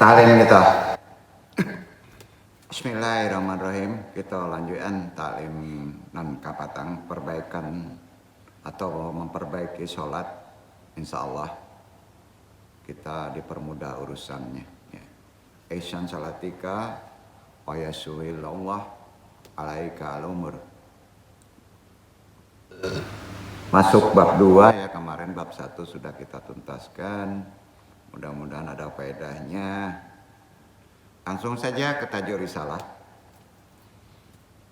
Taklim kita. Bismillahirrahmanirrahim. Kita lanjutkan taklim nan kapatang perbaikan atau memperbaiki sholat. Insya Allah kita dipermudah urusannya. Ihsan salatika wa yasuhillallah alaika al-umur. Masuk bab 2 ya, kemarin bab 1 sudah kita tuntaskan. Mudah-mudahan ada faedahnya. Langsung saja ke tajuk risalah.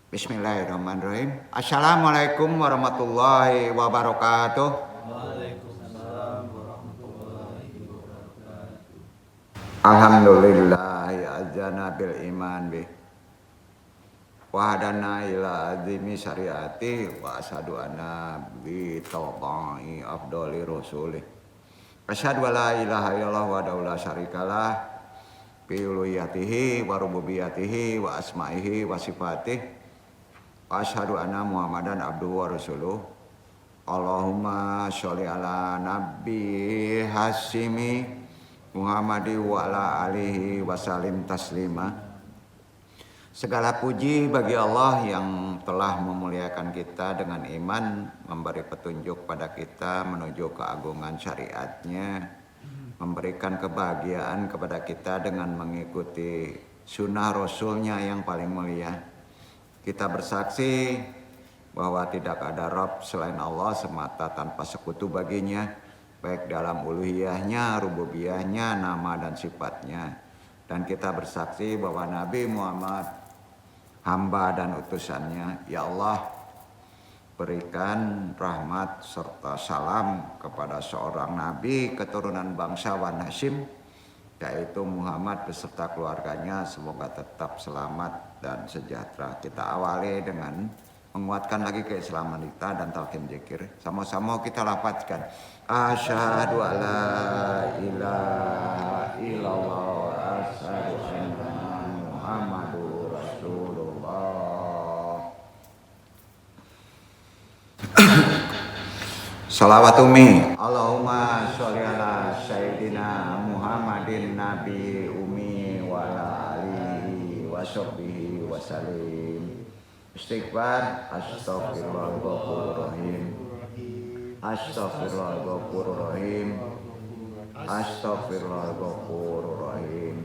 Bismillahirrahmanirrahim. Assalamualaikum warahmatullahi wabarakatuh. Waalaikumsalam warahmatullahi wabarakatuh. Alhamdulillahi azana bil iman bih. Wa hadana ila azimi syariati wa asyhadu anna bi tawqi afdali rasulih. Asyhadu alla ilaha illallah wa la syarikalah bi uluhiyatihi wa rububiyatihi wa asma'ihi wa sifatihi. Wa asyhadu anna Muhammadan abduhu wa rasuluh. Allahumma sholli ala nabi hasimi Muhammadi wa ala alihi wa salim taslima. Segala puji bagi Allah yang telah memuliakan kita dengan iman, memberi petunjuk pada kita menuju keagungan syariatnya, memberikan kebahagiaan kepada kita dengan mengikuti sunnah Rasulnya yang paling mulia. Kita bersaksi bahwa tidak ada Rabb selain Allah semata tanpa sekutu baginya, baik dalam uluhiyahnya, rububiyahnya, nama dan sifatnya. Dan kita bersaksi bahwa Nabi Muhammad hamba dan utusannya. Ya Allah, berikan rahmat serta salam kepada seorang nabi keturunan bangsawan Hashim, yaitu Muhammad beserta keluarganya. Semoga tetap selamat dan sejahtera. Kita awali dengan menguatkan lagi keislaman kita dan talqin zikir. Sama-sama kita lafazkan. Asyhadu alla ilaha illallah wa asyhadu anna Muhammadur Rasulullah. Salawatumi Allahumma sholli ala sayyidina Muhammadin nabi umi wa ala alihi wa sahbihi wa salim. Istighfar. Astaghfirullahaladzim. Astaghfirullahaladzim. Astaghfirullahaladzim.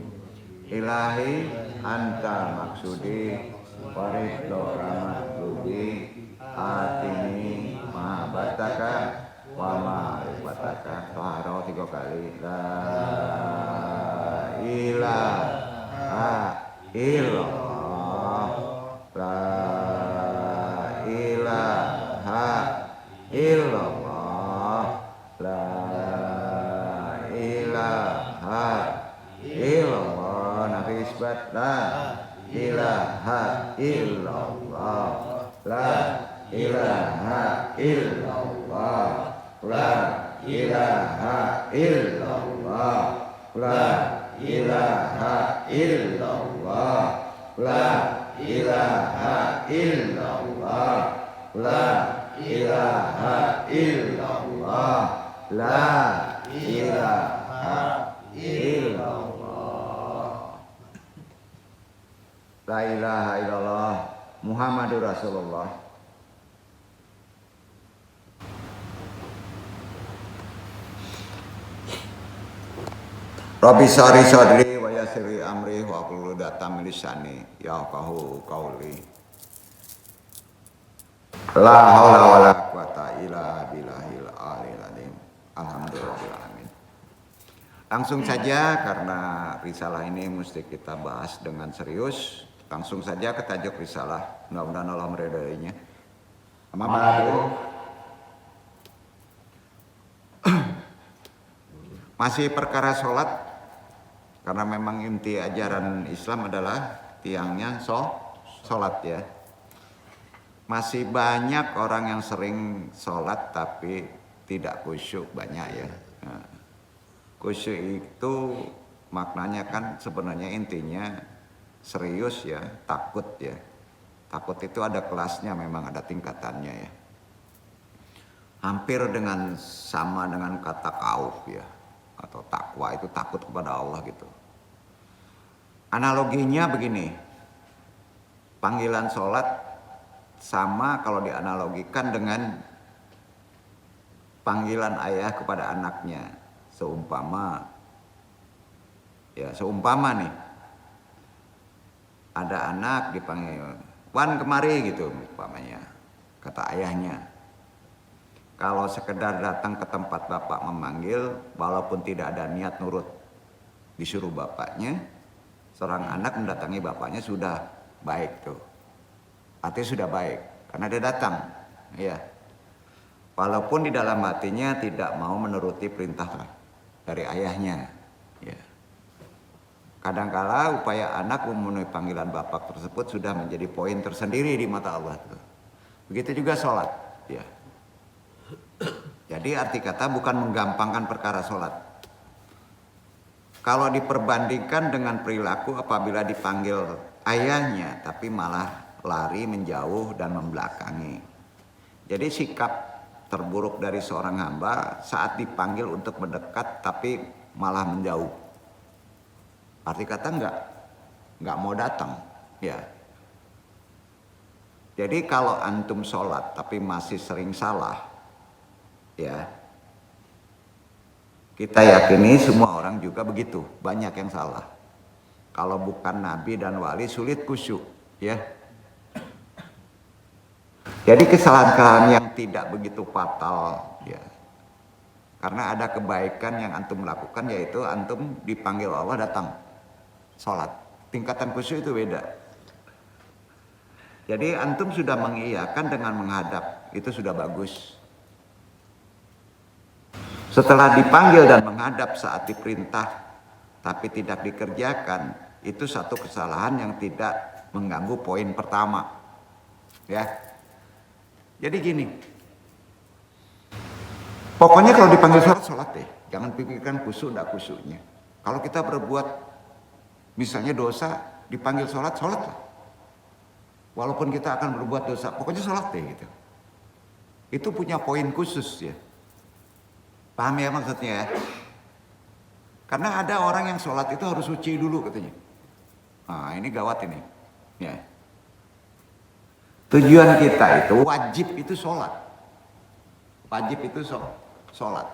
Ilahi anta maksudi waridho rahmatlubi atini mahabataka wa ma'rifataka. Toharo 3 kali. La ilaha illallah. La ilaha illallah. La ilaha illallah. Nabi isbat. La ilaha illallah. La ilaha illallah. La ilaha illallah. La ilaha illallah. La ilaha illallah. La ilaha illallah. La ilaha illallah. La ilaha illallah Muhammadur Rasulullah. Rabbi sari sadri wa yassiri amri wa hlul 'uqdatam min lisani yafqahu qawli. La haula wala quwata illa billahil aliyil azim. Alhamdulillahirabbil. Langsung saja, karena risalah ini mesti kita bahas dengan serius. Langsung saja ke tajuk risalah. Mudah-mudahan Allah meridainya. Amma ba'du. Masih perkara sholat. Karena memang inti ajaran Islam adalah tiangnya sholat ya. Masih banyak orang yang sering sholat tapi tidak khusyuk, banyak ya. Nah, khusyuk itu maknanya kan sebenarnya intinya serius ya, takut ya. Takut itu ada kelasnya, memang ada tingkatannya ya. Hampir sama dengan kata khauf ya, atau takwa itu takut kepada Allah gitu. Analoginya begini, panggilan sholat sama kalau dianalogikan dengan panggilan ayah kepada anaknya. Seumpama nih, ada anak dipanggil, "Wan kemari," gitu umpamanya, kata ayahnya. Kalau sekedar datang ke tempat bapak memanggil, walaupun tidak ada niat nurut disuruh bapaknya, seorang anak mendatangi bapaknya sudah baik tuh. Artinya sudah baik, karena dia datang. Ya. Walaupun di dalam hatinya tidak mau menuruti perintah dari ayahnya. Ya. Kadangkala upaya anak memenuhi panggilan bapak tersebut sudah menjadi poin tersendiri di mata Allah tuh. Begitu juga sholat. Ya. Jadi arti kata bukan menggampangkan perkara sholat. Kalau diperbandingkan dengan perilaku apabila dipanggil ayahnya, tapi malah lari menjauh dan membelakangi. Jadi sikap terburuk dari seorang hamba saat dipanggil untuk mendekat tapi malah menjauh. Arti kata nggak mau datang. Ya. Jadi kalau antum sholat tapi masih sering salah, ya, kita yakini semua orang juga begitu, banyak yang salah. Kalau bukan nabi dan wali sulit khusyuk, ya. Jadi kesalahan-kesalahan yang tidak begitu fatal, ya. Karena ada kebaikan yang antum lakukan, yaitu antum dipanggil Allah datang sholat. Tingkatan khusyuk itu beda. Jadi antum sudah mengiyakan dengan menghadap, itu sudah bagus. Setelah dipanggil dan menghadap saat diperintah tapi tidak dikerjakan, itu satu kesalahan yang tidak mengganggu poin pertama. Ya. Jadi gini. Pokoknya kalau dipanggil sholat deh. Jangan pikirkan khusyuk enggak khusyuknya. Kalau kita berbuat misalnya dosa, dipanggil sholat lah. Walaupun kita akan berbuat dosa, pokoknya sholat deh gitu. Itu punya poin khusus ya. Paham ya maksudnya ya? Karena ada orang yang sholat itu harus suci dulu katanya. Nah ini gawat ini. Ya. Tujuan kita itu wajib itu sholat. Wajib itu sholat.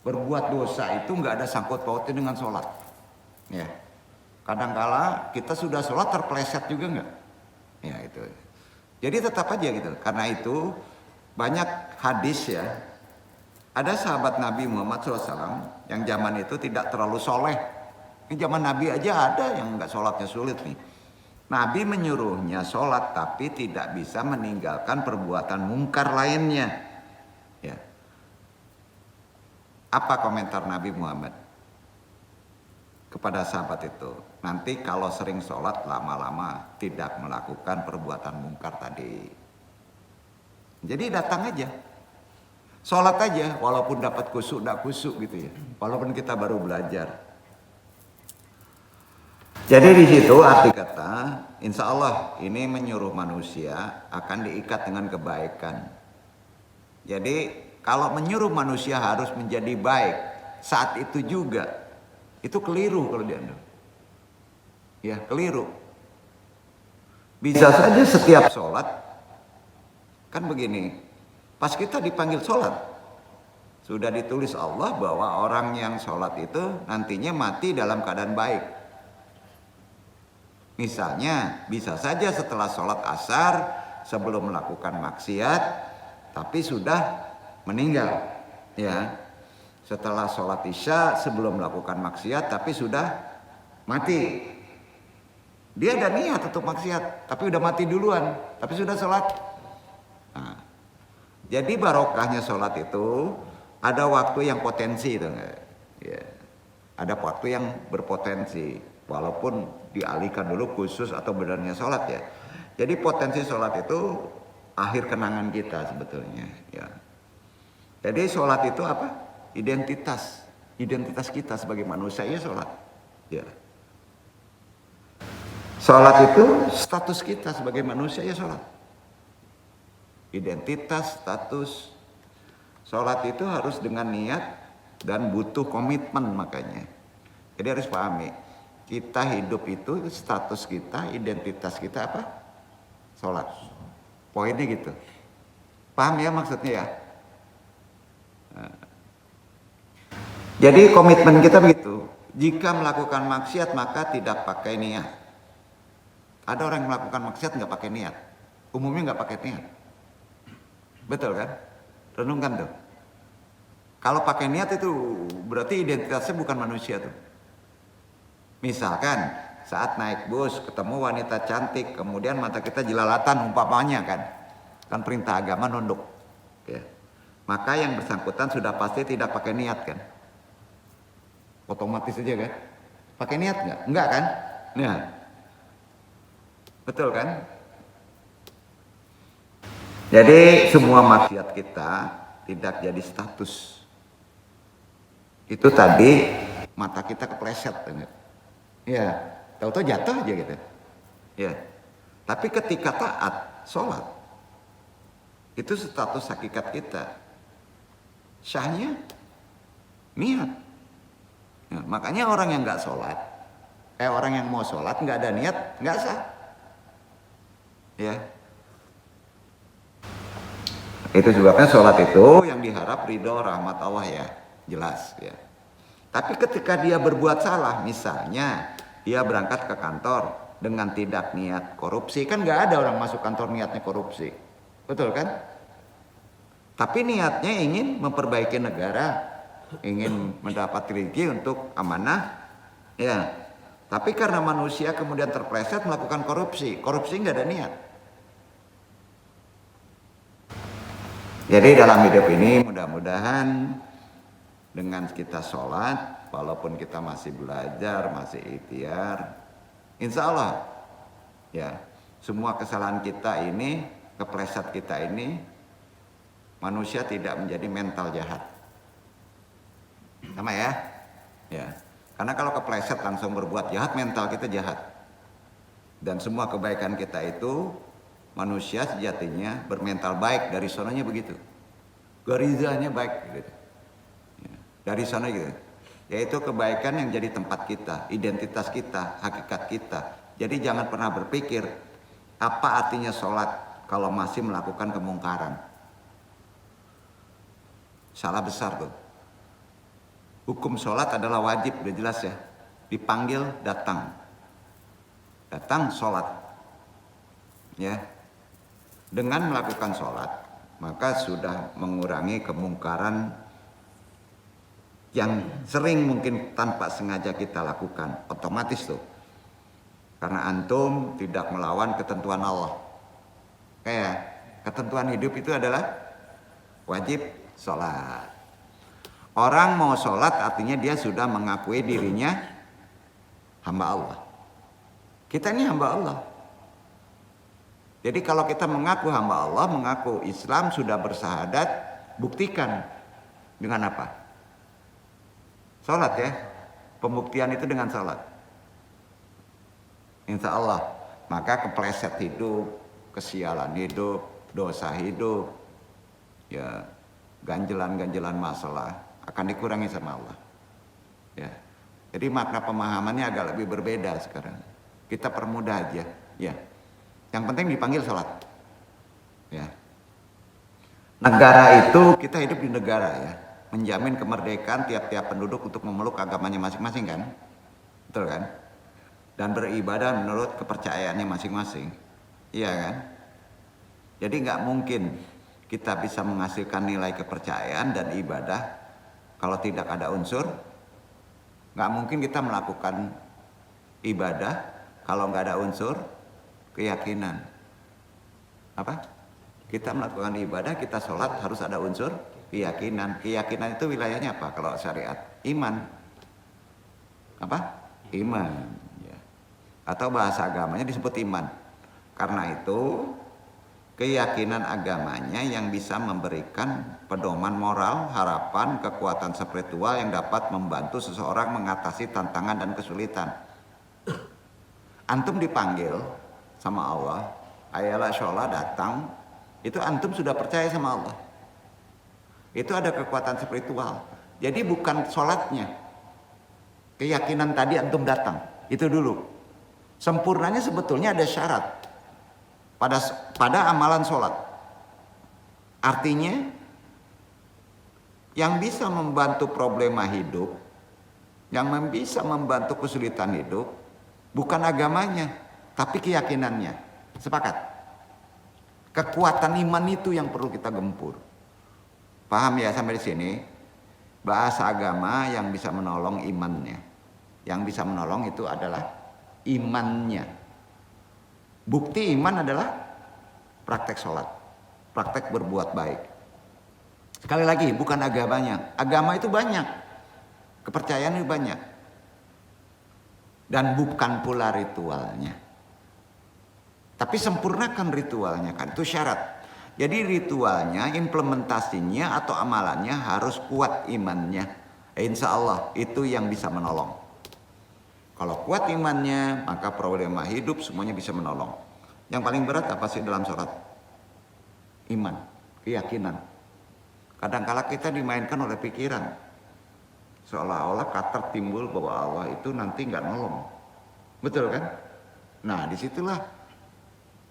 Berbuat dosa itu nggak ada sangkut pautnya dengan sholat. Ya. Kadangkala kita sudah sholat terpeleset juga nggak? Ya itu. Jadi tetap aja gitu. Karena itu banyak hadis ya. Ada sahabat Nabi Muhammad SAW yang zaman itu tidak terlalu soleh. Ini zaman Nabi aja ada yang nggak sholatnya sulit nih. Nabi menyuruhnya sholat tapi tidak bisa meninggalkan perbuatan mungkar lainnya. Ya. Apa komentar Nabi Muhammad kepada sahabat itu? Nanti kalau sering sholat lama-lama tidak melakukan perbuatan mungkar tadi. Jadi datang aja. Sholat aja, walaupun dapat khusyuk, tidak khusyuk gitu ya. Walaupun kita baru belajar. Jadi di situ arti kata, insya Allah ini menyuruh manusia akan diikat dengan kebaikan. Jadi kalau menyuruh manusia harus menjadi baik saat itu juga, itu keliru kalau dianggap. Ya keliru. Bisa saja setiap sholat, kan begini. Pas kita dipanggil sholat, sudah ditulis Allah bahwa orang yang sholat itu nantinya mati dalam keadaan baik. Misalnya, bisa saja setelah sholat asar, sebelum melakukan maksiat, tapi sudah meninggal. Ya, setelah sholat isya, sebelum melakukan maksiat, tapi sudah mati. Dia ada niat untuk maksiat, tapi udah mati duluan, tapi sudah sholat. Nah, jadi barokahnya sholat itu ada waktu yang potensi itu ya. Ada waktu yang berpotensi walaupun dialihkan dulu khusus atau benarnya sholat ya. Jadi potensi sholat itu akhir kenangan kita sebetulnya ya. Jadi sholat itu apa? Identitas kita sebagai manusia ya sholat ya. Sholat itu status kita sebagai manusia ya sholat. Identitas, status. Sholat itu harus dengan niat dan butuh komitmen makanya. Jadi harus pahami. Kita hidup itu status kita, identitas kita apa? Sholat. Poinnya gitu. Paham ya maksudnya ya? Jadi komitmen kita begitu. Jika melakukan maksiat maka tidak pakai niat. Ada orang yang melakukan maksiat nggak pakai niat. Umumnya nggak pakai niat. Betul kan? Renungkan tuh. Kalau pakai niat itu berarti identitasnya bukan manusia tuh. Misalkan saat naik bus ketemu wanita cantik, kemudian mata kita jelalatan umpamanya kan perintah agama nunduk. Ya. Maka yang bersangkutan sudah pasti tidak pakai niat kan? Otomatis aja kan? Pakai niat nggak? Enggak kan? Nah, betul kan? Jadi semua maksiat kita tidak jadi status. Itu tadi mata kita kepleset, ya, tahu-tahu jatuh aja gitu, ya. Tapi ketika taat, sholat, itu status hakikat kita. Syahnya niat. Ya, makanya orang yang nggak sholat, orang yang mau sholat nggak ada niat, nggak sah. Ya. Itu sebabnya sholat itu yang diharap ridho rahmat Allah ya, jelas ya. Tapi ketika dia berbuat salah, misalnya dia berangkat ke kantor dengan tidak niat korupsi, kan nggak ada orang masuk kantor niatnya korupsi, betul kan? Tapi niatnya ingin memperbaiki negara, ingin mendapat rezeki untuk amanah, ya. Tapi karena manusia kemudian terpleset melakukan korupsi nggak ada niat. Jadi dalam hidup ini mudah-mudahan dengan kita sholat, walaupun kita masih belajar, masih ikhtiar, insya Allah ya semua kesalahan kita ini, kepleset kita ini, manusia tidak menjadi mental jahat. Sama ya? Ya. Karena kalau kepleset langsung berbuat jahat, mental kita jahat. Dan semua kebaikan kita itu manusia sejatinya bermental baik, dari sonanya begitu. Garizanya baik gitu. Ya, dari sana gitu. Yaitu kebaikan yang jadi tempat kita, identitas kita, hakikat kita. Jadi jangan pernah berpikir apa artinya sholat kalau masih melakukan kemungkaran. Salah besar tuh. Hukum sholat adalah wajib, udah jelas ya. Dipanggil datang. Datang sholat. Ya. Dengan melakukan sholat, maka sudah mengurangi kemungkaran yang sering mungkin tanpa sengaja kita lakukan. Otomatis tuh. Karena antum tidak melawan ketentuan Allah. Kayak ketentuan hidup itu adalah wajib sholat. Orang mau sholat artinya dia sudah mengakui dirinya hamba Allah. Kita ini hamba Allah. Jadi kalau kita mengaku hamba Allah, mengaku Islam, sudah bersahadat, buktikan dengan apa? Sholat ya. Pembuktian itu dengan sholat. Insya Allah. Maka kepleset hidup, kesialan hidup, dosa hidup, ya ganjelan-ganjelan masalah akan dikurangi sama Allah. Ya. Jadi makna pemahamannya agak lebih berbeda sekarang. Kita permudah aja, ya. Yang penting dipanggil sholat. Ya. Negara itu, kita hidup di negara ya, menjamin kemerdekaan tiap-tiap penduduk untuk memeluk agamanya masing-masing kan, betul kan? Dan beribadah menurut kepercayaannya masing-masing, iya kan? Jadi nggak mungkin kita bisa menghasilkan nilai kepercayaan dan ibadah kalau tidak ada unsur. Nggak mungkin kita melakukan ibadah kalau nggak ada unsur keyakinan. Apa? Kita melakukan ibadah, kita sholat harus ada unsur keyakinan. Keyakinan itu wilayahnya apa? Kalau syariat, iman. Apa? Iman. Ya. Atau bahasa agamanya disebut iman. Karena itu keyakinan agamanya yang bisa memberikan pedoman moral, harapan, kekuatan spiritual yang dapat membantu seseorang mengatasi tantangan dan kesulitan. Antum dipanggil sama Allah, ayalah sholat datang, itu antum sudah percaya sama Allah. Itu ada kekuatan spiritual. Jadi bukan sholatnya, keyakinan tadi antum datang, Itu dulu. Sempurnanya sebetulnya ada syarat pada amalan sholat. Artinya yang bisa membantu problema hidup, yang bisa membantu kesulitan hidup, bukan agamanya, tapi keyakinannya. Sepakat? Kekuatan iman itu yang perlu kita gempur. Paham ya sampai di sini? Bahasa agama yang bisa menolong imannya. Yang bisa menolong itu adalah imannya. Bukti iman adalah praktek sholat, praktek berbuat baik. Sekali lagi, bukan agamanya. Agama itu banyak, kepercayaan itu banyak. Dan bukan pula ritualnya. Tapi sempurnakan ritualnya kan, itu syarat. Jadi ritualnya, implementasinya atau amalannya harus kuat imannya. Insya Allah itu yang bisa menolong. Kalau kuat imannya, maka problema hidup semuanya bisa menolong. Yang paling berat apa sih dalam sholat? Iman, keyakinan. Kadang-kala kita dimainkan oleh pikiran. Seolah-olah kata timbul bahwa Allah itu nanti nggak nolong. Betul kan? Nah disitulah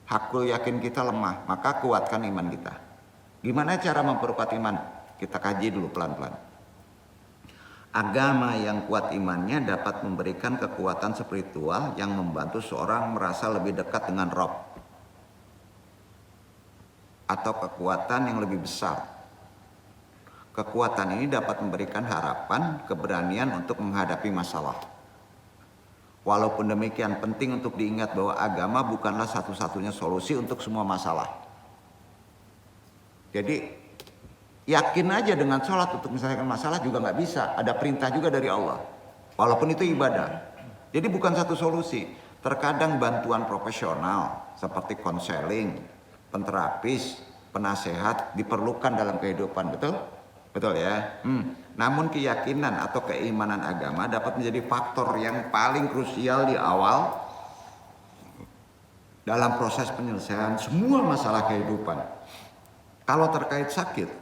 hakul yakin kita lemah, maka kuatkan iman kita. Gimana cara memperkuat iman? Kita kaji dulu pelan-pelan. Agama yang kuat imannya dapat memberikan kekuatan spiritual yang membantu seorang merasa lebih dekat dengan Rabb. Atau kekuatan yang lebih besar. Kekuatan ini dapat memberikan harapan, keberanian untuk menghadapi masalah. Walaupun demikian penting untuk diingat bahwa agama bukanlah satu-satunya solusi untuk semua masalah. Jadi yakin aja dengan sholat untuk menyelesaikan masalah juga nggak bisa. Ada perintah juga dari Allah. Walaupun itu ibadah. Jadi bukan satu solusi. Terkadang bantuan profesional seperti konseling, penterapis, penasehat diperlukan dalam kehidupan. Betul? Betul ya? Namun keyakinan atau keimanan agama dapat menjadi faktor yang paling krusial di awal dalam proses penyelesaian semua masalah kehidupan. Kalau terkait sakit,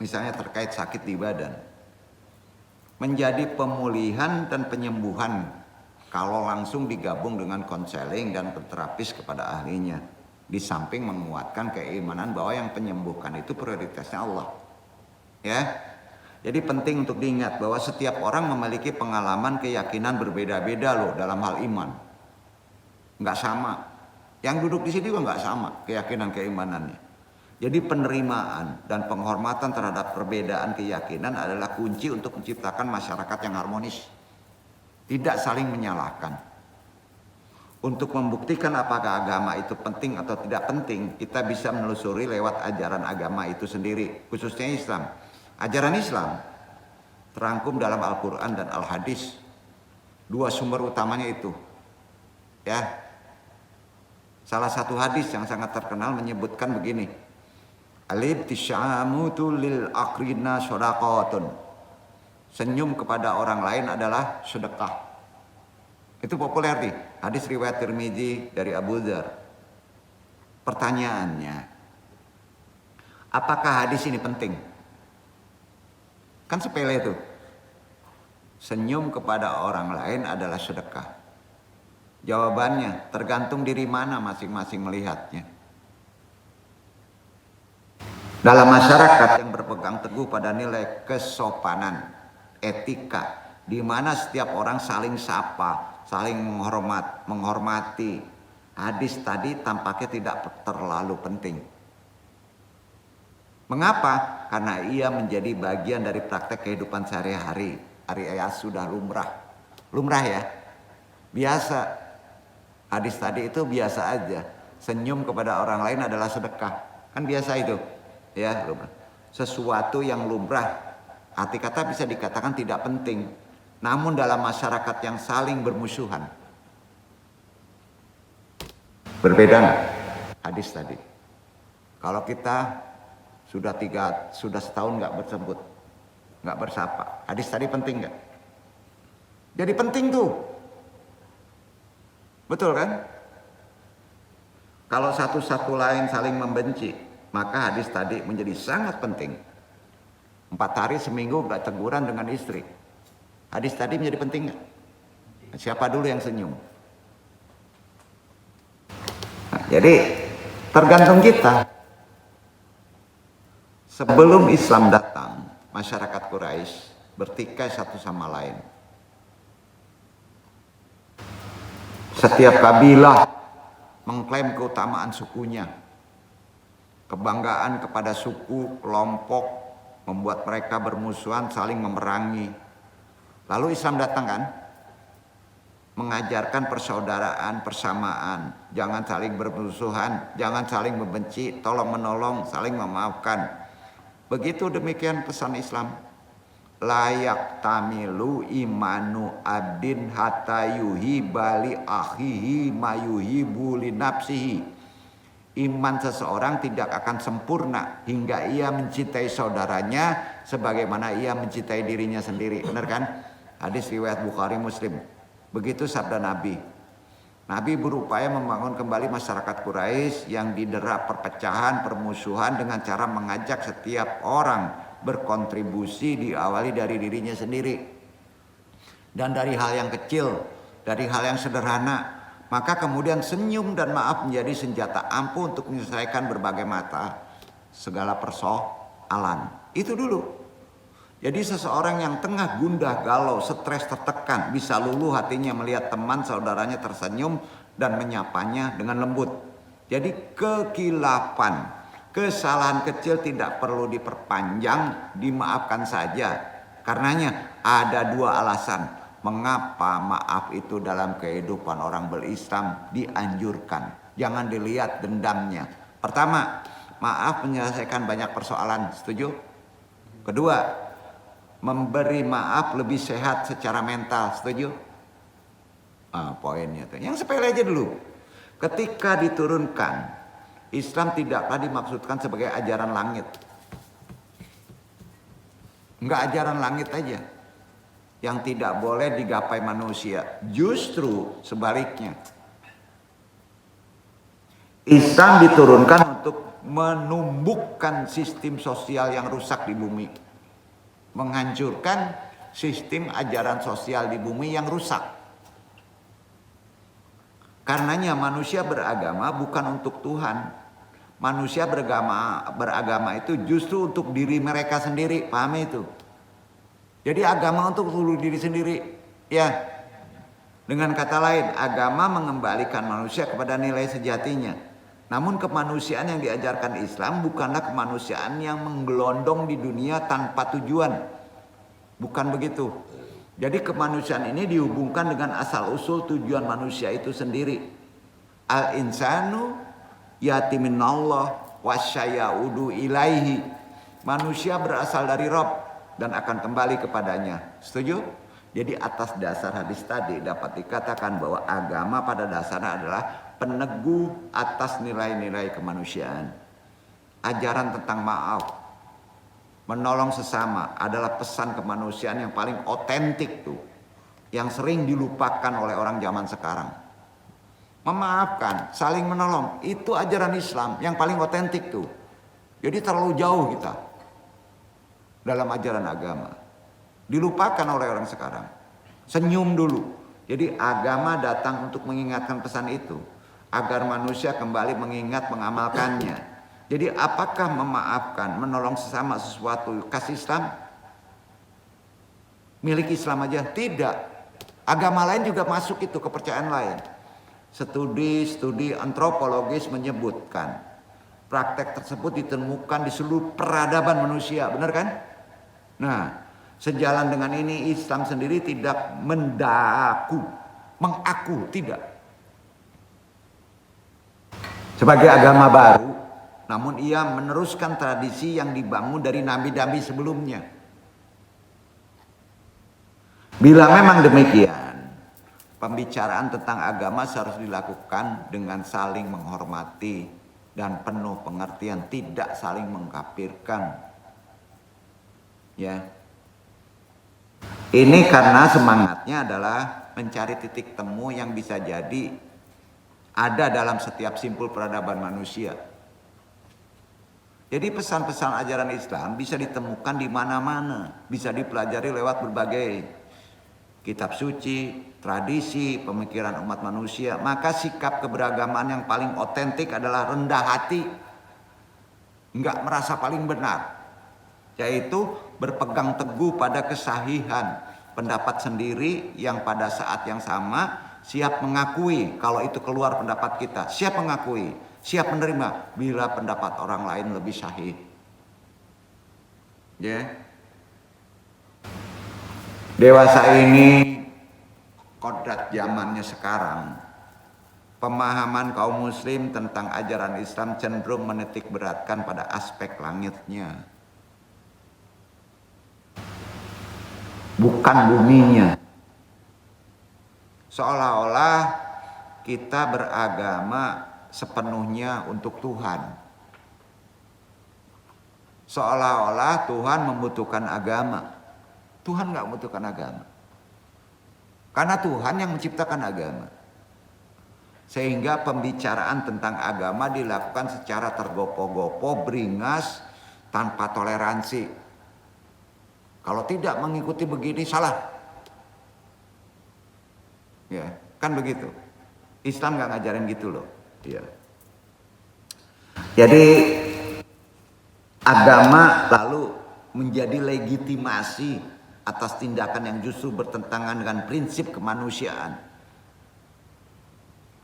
misalnya terkait sakit di badan, menjadi pemulihan dan penyembuhan kalau langsung digabung dengan konseling dan terapis kepada ahlinya. Di samping menguatkan keimanan bahwa yang penyembuhkan itu prioritasnya Allah. Ya, jadi penting untuk diingat bahwa setiap orang memiliki pengalaman keyakinan berbeda-beda loh dalam hal iman. Nggak sama. Yang duduk di sini juga nggak sama keyakinan keimanannya. Jadi penerimaan dan penghormatan terhadap perbedaan keyakinan adalah kunci untuk menciptakan masyarakat yang harmonis. Tidak saling menyalahkan. Untuk membuktikan apakah agama itu penting atau tidak penting, kita bisa menelusuri lewat ajaran agama itu sendiri, khususnya Islam. Ajaran Islam terangkum dalam Al-Quran dan Al-Hadis. Dua sumber utamanya itu. Ya. Salah satu hadis yang sangat terkenal menyebutkan begini. Al-ibtisyamu lil akrina shadaqatun. Senyum kepada orang lain adalah sedekah. Itu populer nih. Hadis riwayat Tirmidzi dari Abu Dzar. Pertanyaannya, apakah hadis ini penting? Kan sepele itu. Senyum kepada orang lain adalah sedekah. Jawabannya tergantung diri mana masing-masing melihatnya. Dalam masyarakat yang berpegang teguh pada nilai kesopanan, etika, di mana setiap orang saling sapa, saling menghormati. Hadis tadi tampaknya tidak terlalu penting. Mengapa? Karena ia menjadi bagian dari praktek kehidupan sehari-hari. Hari-hari sudah lumrah. Lumrah ya. Biasa. Hadis tadi itu biasa aja. Senyum kepada orang lain adalah sedekah. Kan biasa itu. Ya, lumrah. Sesuatu yang lumrah. Arti kata bisa dikatakan tidak penting. Namun dalam masyarakat yang saling bermusuhan, berbeda nggak hadis tadi? Kalau kita sudah setahun nggak bersebut, nggak bersapa, hadis tadi penting nggak? Jadi penting tuh, betul kan? Kalau satu lain saling membenci, maka hadis tadi menjadi sangat penting. 4 hari seminggu nggak teguran dengan istri. Hadis tadi menjadi penting nggak? Siapa dulu yang senyum? Nah, jadi tergantung kita. Sebelum Islam datang, masyarakat Quraisy bertikai satu sama lain. Setiap kabilah mengklaim keutamaan sukunya. Kebanggaan kepada suku, kelompok, membuat mereka bermusuhan, saling memerangi. Lalu Islam datang kan? Mengajarkan persaudaraan, persamaan. Jangan saling bermusuhan, jangan saling membenci, tolong menolong, saling memaafkan. Begitu demikian pesan Islam. Layak tamilu imanu abdin hatta yuhibba li akhihi mayuhibbu li nafsihi. Iman seseorang tidak akan sempurna hingga ia mencintai saudaranya sebagaimana ia mencintai dirinya sendiri. Benar kan? Hadis riwayat Bukhari Muslim. Begitu sabda Nabi. Nabi berupaya membangun kembali masyarakat Quraisy yang didera perpecahan, permusuhan dengan cara mengajak setiap orang berkontribusi, diawali dari dirinya sendiri. Dan dari hal yang kecil, dari hal yang sederhana, maka kemudian senyum dan maaf menjadi senjata ampuh untuk menyelesaikan berbagai segala persoalan. Itu dulu. Jadi seseorang yang tengah gundah, galau, stres, tertekan, bisa luluh hatinya melihat teman saudaranya tersenyum dan menyapanya dengan lembut. Jadi kekilapan, kesalahan kecil tidak perlu diperpanjang, dimaafkan saja. Karenanya ada dua alasan mengapa maaf itu dalam kehidupan orang berislam dianjurkan. Jangan dilihat dendamnya. Pertama, maaf menyelesaikan banyak persoalan, setuju? Kedua, memberi maaf lebih sehat secara mental, setuju? Poinnya tuh. Yang sepele aja dulu. Ketika diturunkan, Islam tidaklah dimaksudkan sebagai ajaran langit. Enggak ajaran langit aja yang tidak boleh digapai manusia. Justru sebaliknya. Islam diturunkan untuk menumbuhkan sistem sosial yang rusak di bumi. Menghancurkan sistem ajaran sosial di bumi yang rusak. Karenanya manusia beragama bukan untuk Tuhan. Manusia beragama itu justru untuk diri mereka sendiri, paham itu? Jadi agama untuk seluruh diri sendiri, ya. Dengan kata lain, agama mengembalikan manusia kepada nilai sejatinya. Namun kemanusiaan yang diajarkan Islam bukanlah kemanusiaan yang menggelondong di dunia tanpa tujuan. Bukan begitu. Jadi kemanusiaan ini dihubungkan dengan asal-usul tujuan manusia itu sendiri. Al-insanu yati minallah wasyayaudu ilaihi. Manusia berasal dari Rabb dan akan kembali kepadanya. Setuju? Jadi atas dasar hadis tadi dapat dikatakan bahwa agama pada dasarnya adalah peneguh atas nilai-nilai kemanusiaan. Ajaran tentang maaf, menolong sesama adalah pesan kemanusiaan yang paling otentik tuh. Yang sering dilupakan oleh orang zaman sekarang. Memaafkan, saling menolong, itu ajaran Islam yang paling otentik tuh. Jadi terlalu jauh kita dalam ajaran agama. Dilupakan oleh orang sekarang. Senyum dulu. Jadi agama datang untuk mengingatkan pesan itu. Agar manusia kembali mengingat mengamalkannya. Jadi apakah memaafkan, menolong sesama sesuatu kasih Islam? Milik Islam aja? Tidak. Agama lain juga masuk itu, kepercayaan lain. Studi antropologis menyebutkan praktek tersebut ditemukan di seluruh peradaban manusia, benar kan? Nah, sejalan dengan ini Islam sendiri tidak mengaku, tidak. Sebagai agama baru, namun ia meneruskan tradisi yang dibangun dari nabi-nabi sebelumnya. Bila memang demikian, pembicaraan tentang agama seharus dilakukan dengan saling menghormati dan penuh pengertian, tidak saling mengkafirkan. Ya. Ini karena semangatnya adalah mencari titik temu yang bisa jadi ada dalam setiap simpul peradaban manusia. Jadi pesan-pesan ajaran Islam bisa ditemukan di mana-mana, bisa dipelajari lewat berbagai kitab suci, tradisi, pemikiran umat manusia, maka sikap keberagaman yang paling otentik adalah rendah hati, enggak merasa paling benar, yaitu berpegang teguh pada kesahihan pendapat sendiri yang pada saat yang sama siap mengakui kalau itu keluar pendapat kita, siap mengakui, siap menerima bila pendapat orang lain lebih sahih. Ya. Dewasa ini kodrat zamannya sekarang. Pemahaman kaum muslim tentang ajaran Islam cenderung menitik beratkan pada aspek langitnya, bukan buminya. Seolah-olah kita beragama sepenuhnya untuk Tuhan. Seolah-olah Tuhan membutuhkan agama. Tuhan nggak membutuhkan agama. Karena Tuhan yang menciptakan agama. Sehingga pembicaraan tentang agama dilakukan secara tergopoh-gopoh, beringas, tanpa toleransi. Kalau tidak mengikuti begini salah. Ya, kan begitu. Islam nggak ngajarin gitu loh. Ya. Jadi agama lalu menjadi legitimasi atas tindakan yang justru bertentangan dengan prinsip kemanusiaan.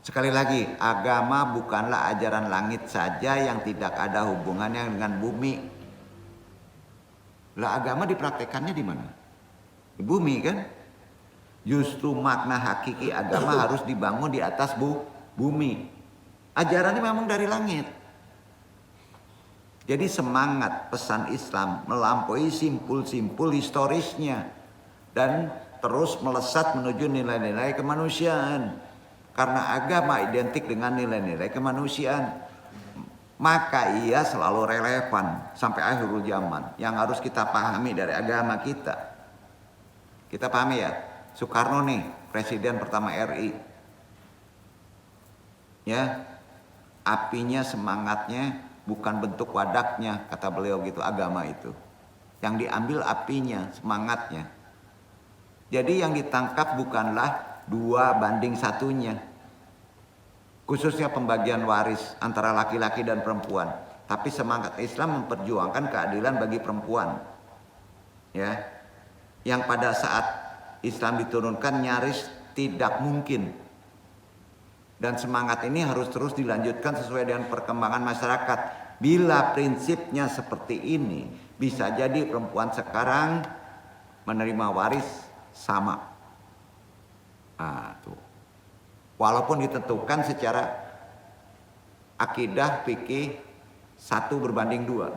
Sekali lagi, agama bukanlah ajaran langit saja yang tidak ada hubungannya dengan bumi. Lah agama dipraktekannya di mana? Di bumi kan? Justru makna hakiki agama harus dibangun di atas bumi. Ajarannya memang dari langit. Jadi semangat pesan Islam melampaui simpul-simpul historisnya dan terus melesat menuju nilai-nilai kemanusiaan. Karena agama identik dengan nilai-nilai kemanusiaan, maka ia selalu relevan sampai akhirul zaman. Yang harus kita pahami dari agama kita. Kita pahami ya, Soekarno nih, presiden pertama RI. Ya, apinya, semangatnya bukan bentuk wadaknya, kata beliau gitu, agama itu. Yang diambil apinya, semangatnya. Jadi yang ditangkap bukanlah 2:1-nya. Khususnya pembagian waris antara laki-laki dan perempuan. Tapi semangat Islam memperjuangkan keadilan bagi perempuan. Ya. Yang pada saat Islam diturunkan nyaris tidak mungkin. Dan semangat ini harus terus dilanjutkan sesuai dengan perkembangan masyarakat. Bila prinsipnya seperti ini, bisa jadi perempuan sekarang menerima waris sama. Tuh. Walaupun ditentukan secara akidah fikih 1:2.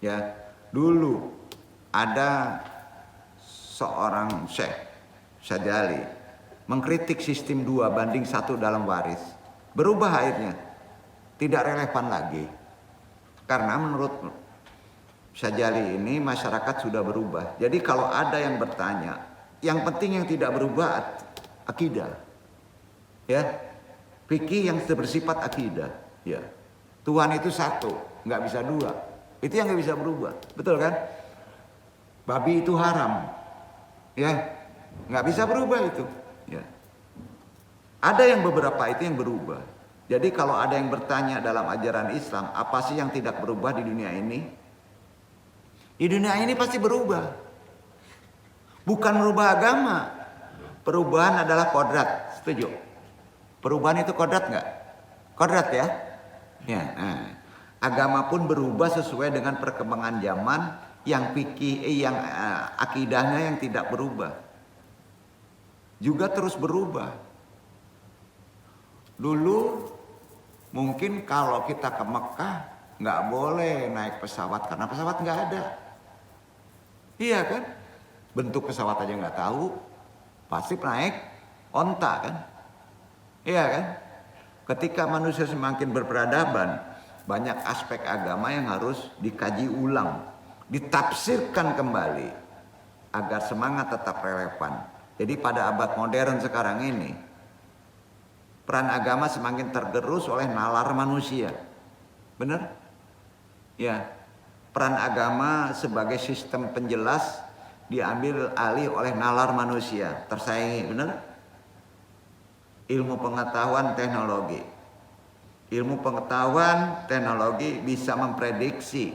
Ya, dulu ada seorang Syekh Syadzali mengkritik sistem 2:1 dalam waris. Berubah akhirnya. Tidak relevan lagi. Karena menurut Syadzali ini masyarakat sudah berubah. Jadi kalau ada yang bertanya, yang penting yang tidak berubah akidah. Ya. Fikih yang bersifat akidah. Ya. Tuhan itu satu, nggak bisa dua. Itu yang nggak bisa berubah. Betul kan? Babi itu haram. Ya. Nggak bisa berubah itu. Ya. Ada yang beberapa itu yang berubah. Jadi kalau ada yang bertanya dalam ajaran Islam, apa sih yang tidak berubah di dunia ini? Di dunia ini pasti berubah. Bukan merubah agama. Perubahan adalah kodrat. Setuju? Perubahan itu kodrat nggak? Kodrat ya? Ya. Nah. Agama pun berubah sesuai dengan perkembangan zaman yang fikih, yang akidahnya yang tidak berubah. Juga terus berubah. Dulu mungkin kalau kita ke Mekah nggak boleh naik pesawat karena pesawat nggak ada. Iya kan? Bentuk pesawat aja nggak tahu, pasti naik onta kan? Iya kan? Ketika manusia semakin berperadaban, banyak aspek agama yang harus dikaji ulang, ditafsirkan kembali agar semangat tetap relevan. Jadi pada abad modern sekarang ini, peran agama semakin tergerus oleh nalar manusia. Benar? Ya. Peran agama sebagai sistem penjelas diambil alih oleh nalar manusia, tersaingi, benar? Ilmu pengetahuan teknologi. Ilmu pengetahuan teknologi bisa memprediksi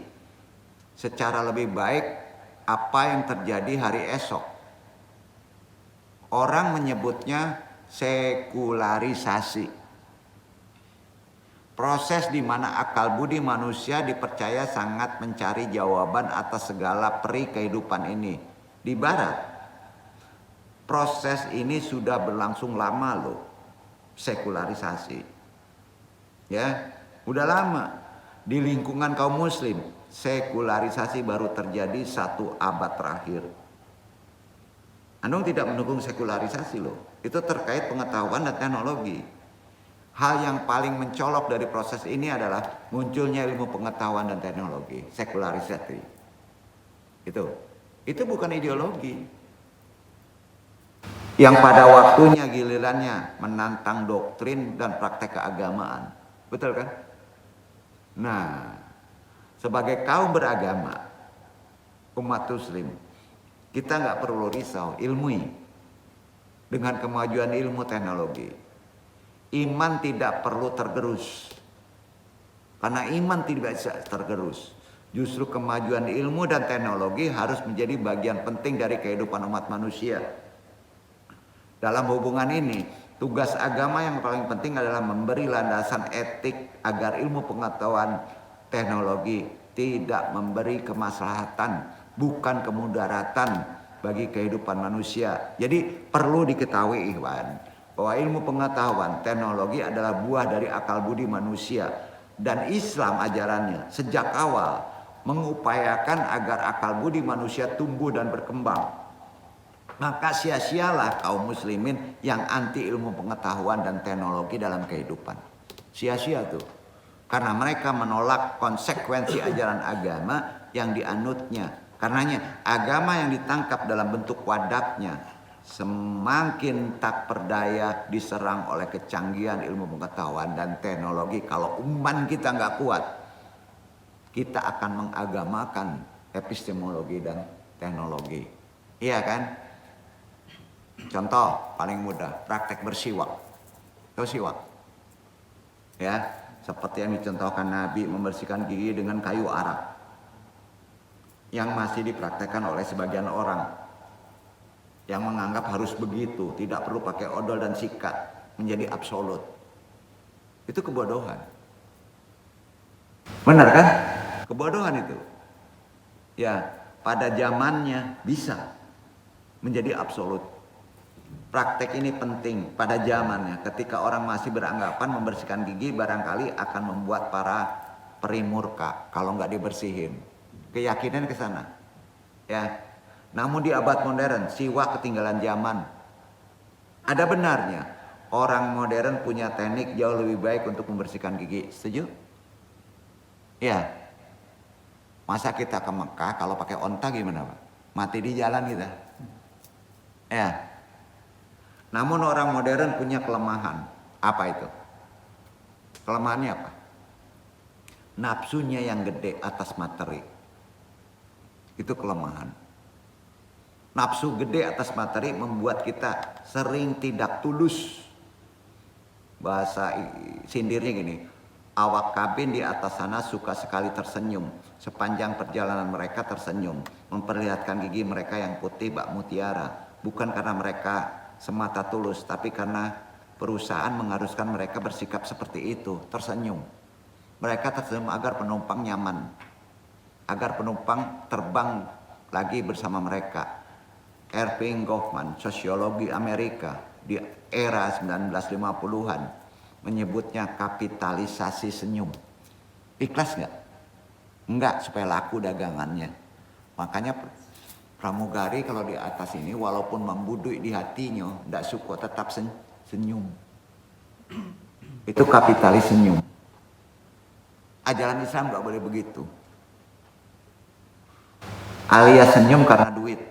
secara lebih baik apa yang terjadi hari esok. Orang menyebutnya sekularisasi. Proses di mana akal budi manusia dipercaya sangat mencari jawaban atas segala peri kehidupan ini. Di barat, proses ini sudah berlangsung lama loh, sekularisasi. Ya, udah lama. Di lingkungan kaum muslim, sekularisasi baru terjadi 1 abad terakhir. Anda tidak mendukung sekularisasi loh. Itu terkait pengetahuan dan teknologi. Hal yang paling mencolok dari proses ini adalah munculnya ilmu pengetahuan dan teknologi, sekularisasi. Itu bukan ideologi. Yang pada waktunya gilirannya menantang doktrin dan praktek keagamaan. Betul kan? Nah, sebagai kaum beragama, umat muslim, kita nggak perlu risau, ilmui dengan kemajuan ilmu teknologi. Iman tidak perlu tergerus, karena iman tidak bisa tergerus. Justru kemajuan ilmu dan teknologi harus menjadi bagian penting dari kehidupan umat manusia. Dalam hubungan ini, tugas agama yang paling penting adalah memberi landasan etik agar ilmu pengetahuan teknologi tidak memberi kemaslahatan, bukan kemudaratan bagi kehidupan manusia. Jadi perlu diketahui, Ikhwan, bahwa ilmu pengetahuan teknologi adalah buah dari akal budi manusia, dan Islam ajarannya sejak awal mengupayakan agar akal budi manusia tumbuh dan berkembang. Maka sia-sialah kaum muslimin yang anti ilmu pengetahuan dan teknologi dalam kehidupan. Sia-sia tuh, karena mereka menolak konsekuensi ajaran agama yang dianutnya. Karenanya agama yang ditangkap dalam bentuk wadaknya semakin tak berdaya diserang oleh kecanggihan ilmu pengetahuan dan teknologi. Kalau umat kita nggak kuat, kita akan mengagamakan epistemologi dan teknologi. Iya kan? Contoh paling mudah, praktek bersiwak. Tahu siwak? Ya, seperti yang dicontohkan Nabi membersihkan gigi dengan kayu arak, yang masih dipraktekkan oleh sebagian orang yang menganggap harus begitu, tidak perlu pakai odol dan sikat, menjadi absolut. Itu kebodohan. Benar kan? Kebodohan itu. Ya, pada zamannya bisa menjadi absolut. Praktek ini penting pada zamannya, ketika orang masih beranggapan membersihkan gigi barangkali akan membuat para peri murka kalau nggak dibersihin. Keyakinan ke sana. Ya. Namun di abad modern, siwak ketinggalan zaman. Ada benarnya, orang modern punya teknik jauh lebih baik untuk membersihkan gigi. Setuju? Ya. Masa kita ke Mekah kalau pakai onta gimana, Pak? Mati di jalan kita. Ya. Namun orang modern punya kelemahan. Apa itu? Kelemahannya apa? Nafsunya yang gede atas materi. Itu kelemahan. Nafsu gede atas materi membuat kita sering tidak tulus. Bahasa sindirnya gini, awak kabin di atas sana suka sekali tersenyum. Sepanjang perjalanan mereka tersenyum, memperlihatkan gigi mereka yang putih bak mutiara. Bukan karena mereka semata tulus, tapi karena perusahaan mengharuskan mereka bersikap seperti itu, tersenyum. Mereka tersenyum agar penumpang nyaman, agar penumpang terbang lagi bersama mereka. Erving Goffman, sosiologi Amerika di era 1950-an menyebutnya kapitalisasi senyum. Ikhlas nggak? Enggak, supaya laku dagangannya. Makanya pramugari kalau di atas ini walaupun membuduk di hatinya, enggak suka tetap senyum. Itu kapitalis senyum. Ajaran Islam nggak boleh begitu. Alias senyum karena duit.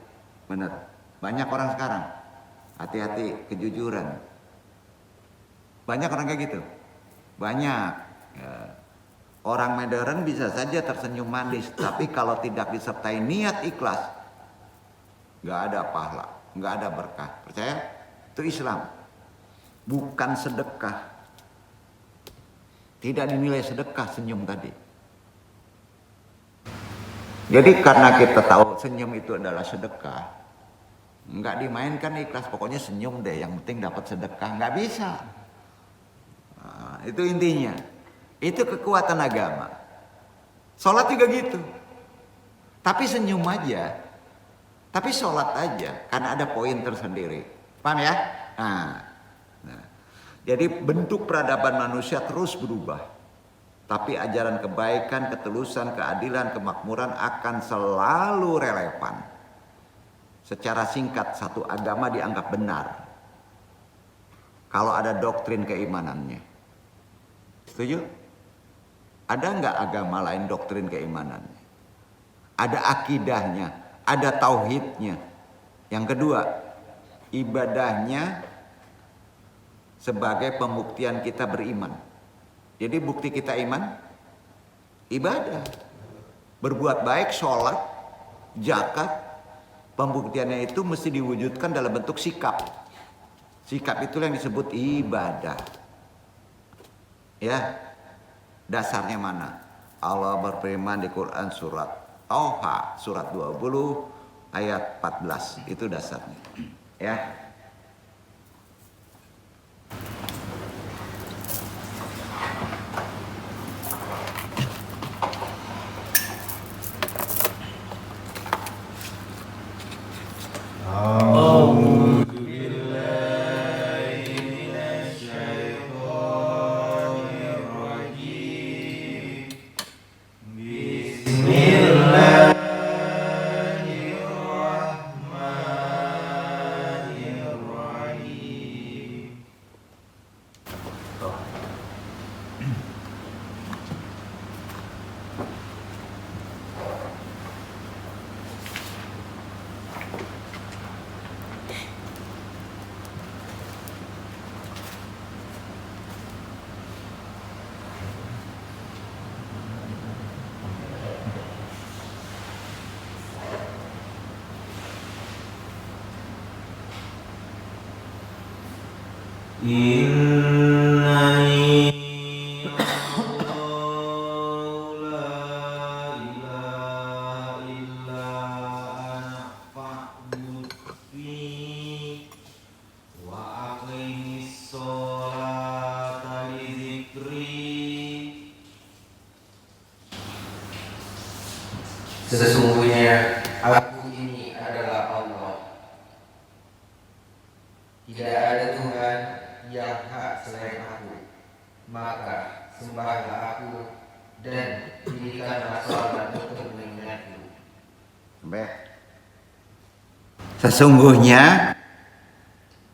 Benar. Banyak orang sekarang. Hati-hati, kejujuran. Banyak orang kayak gitu. Banyak. Ya. Orang modern bisa saja tersenyum manis, tapi kalau tidak disertai niat ikhlas, nggak ada pahala, nggak ada berkah. Percaya? Itu Islam. Bukan sedekah. Tidak dinilai sedekah senyum tadi. Jadi karena kita tahu senyum itu adalah sedekah, nggak dimainkan ikhlas. Pokoknya senyum deh, yang penting dapat sedekah. Nggak bisa. Nah, itu intinya. Itu kekuatan agama. Sholat juga gitu. Tapi senyum aja. Tapi sholat aja, karena ada poin tersendiri. Paham ya? Nah. Jadi bentuk peradaban manusia terus berubah. Tapi ajaran kebaikan, ketulusan, keadilan, kemakmuran akan selalu relevan. Secara singkat, satu agama dianggap benar kalau ada doktrin keimanannya. Setuju? Ada nggak agama lain doktrin keimanannya? Ada akidahnya, ada tauhidnya. Yang kedua, ibadahnya sebagai pembuktian kita beriman. Jadi bukti kita iman, ibadah. Berbuat baik, sholat, zakat, pembuktiannya itu mesti diwujudkan dalam bentuk sikap. Sikap itulah yang disebut ibadah. Ya, dasarnya mana? Allah berfirman di Quran surat Thaha, surat 20 ayat 14. Itu dasarnya. Ya. Innani la ilaha illa ana fa'budni wa aqimis sholata li dzikri. Sesungguhnya aku ini adalah Allah. Tidak ada Tuhan yang hak selain aku, maka sembahlah aku dan dirikanlah salat untuk mengingatku. Sesungguhnya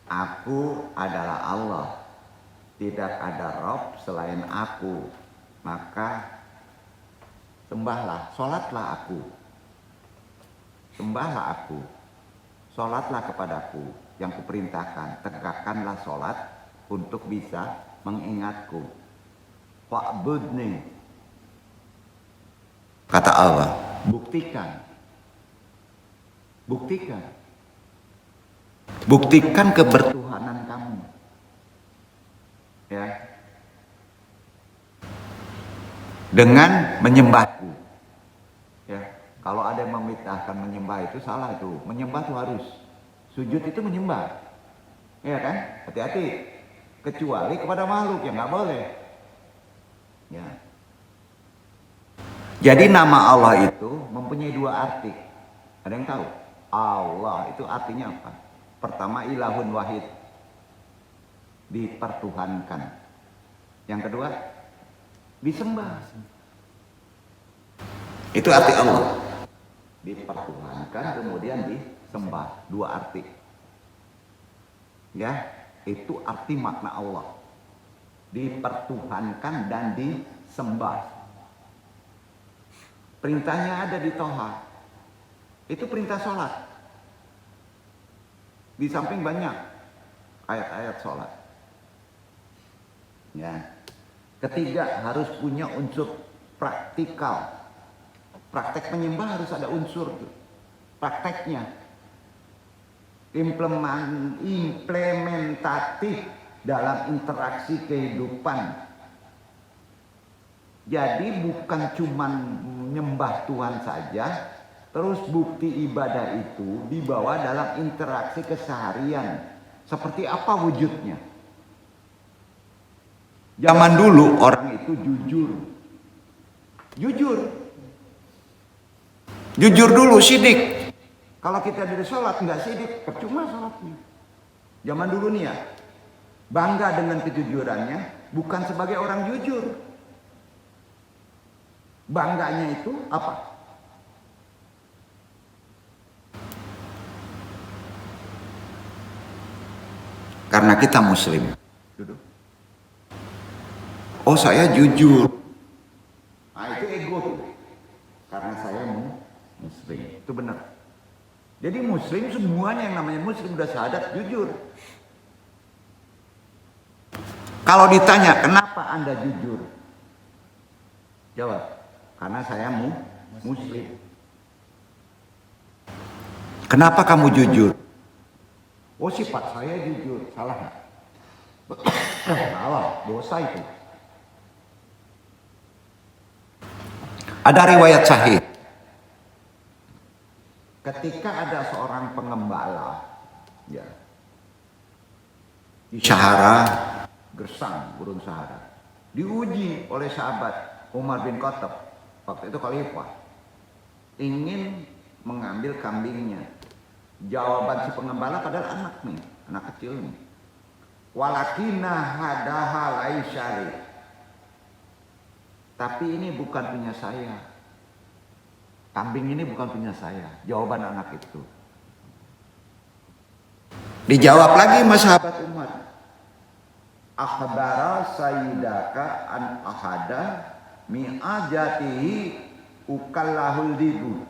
aku adalah Allah, tidak ada Rob selain aku, maka sembahlah, sholatlah aku, sembahlah aku, sholatlah kepadaku yang kuperintahkan, tegakkanlah sholat untuk bisa mengingatku. Fa'budni, kata Allah, buktikan, buktikan, buktikan kebertuhanan kamu, ya, dengan menyembahku, ya. Kalau ada yang memitahkan menyembah itu salah itu, menyembah itu harus, sujud itu menyembah, ya kan? Hati-hati. Kecuali kepada makhluk yang nggak boleh. Ya. Jadi nama Allah itu mempunyai dua arti. Ada yang tahu? Allah itu artinya apa? Pertama, ilahun wahid, dipertuhankan. Yang kedua, disembah. Itu arti Allah. Dipertuhankan kemudian disembah. Dua arti. Ya. Itu arti makna Allah, dipertuhankan dan disembah. Perintahnya ada di Thaha, itu perintah sholat. Di samping banyak ayat-ayat sholat. Ya. Ketiga, harus punya unsur praktikal. Praktek menyembah harus ada unsur prakteknya. implementatif dalam interaksi kehidupan. Jadi bukan cuman menyembah Tuhan saja, terus bukti ibadah itu dibawa dalam interaksi keseharian. Seperti apa wujudnya? Zaman dulu orang itu jujur. Jujur dulu, sidik. Kalau kita di sholat nggak sidik, percuma sholatnya. Zaman dulu nih ya, bangga dengan kejujurannya, bukan sebagai orang jujur. Bangganya itu apa? Karena kita muslim. Oh, saya jujur. Nah, itu ego tuh. Karena saya muslim. Itu benar. Jadi muslim semuanya yang namanya muslim udah syahadat jujur. Kalau ditanya kenapa Anda jujur? Jawab, karena saya muslim. Kenapa kamu jujur? Oh, sifat saya jujur. Salah nggak? Salah, dosa itu. Ada riwayat sahih. Ketika ada seorang pengembala, ya, di Sahara, gersang gurun Sahara, diuji oleh sahabat Umar bin Khattab, waktu itu khalifah, ingin mengambil kambingnya. Jawaban si pengembala padahal anak nih, anak kecil nih. Walakina hadaha laisyari. Tapi ini bukan punya saya. Kambing ini bukan punya saya. Jawaban anak itu. Dijawab lagi sama sahabat Umar. Akhbara sayyidaka an ahada mi'ajatihi ukallahul dibu.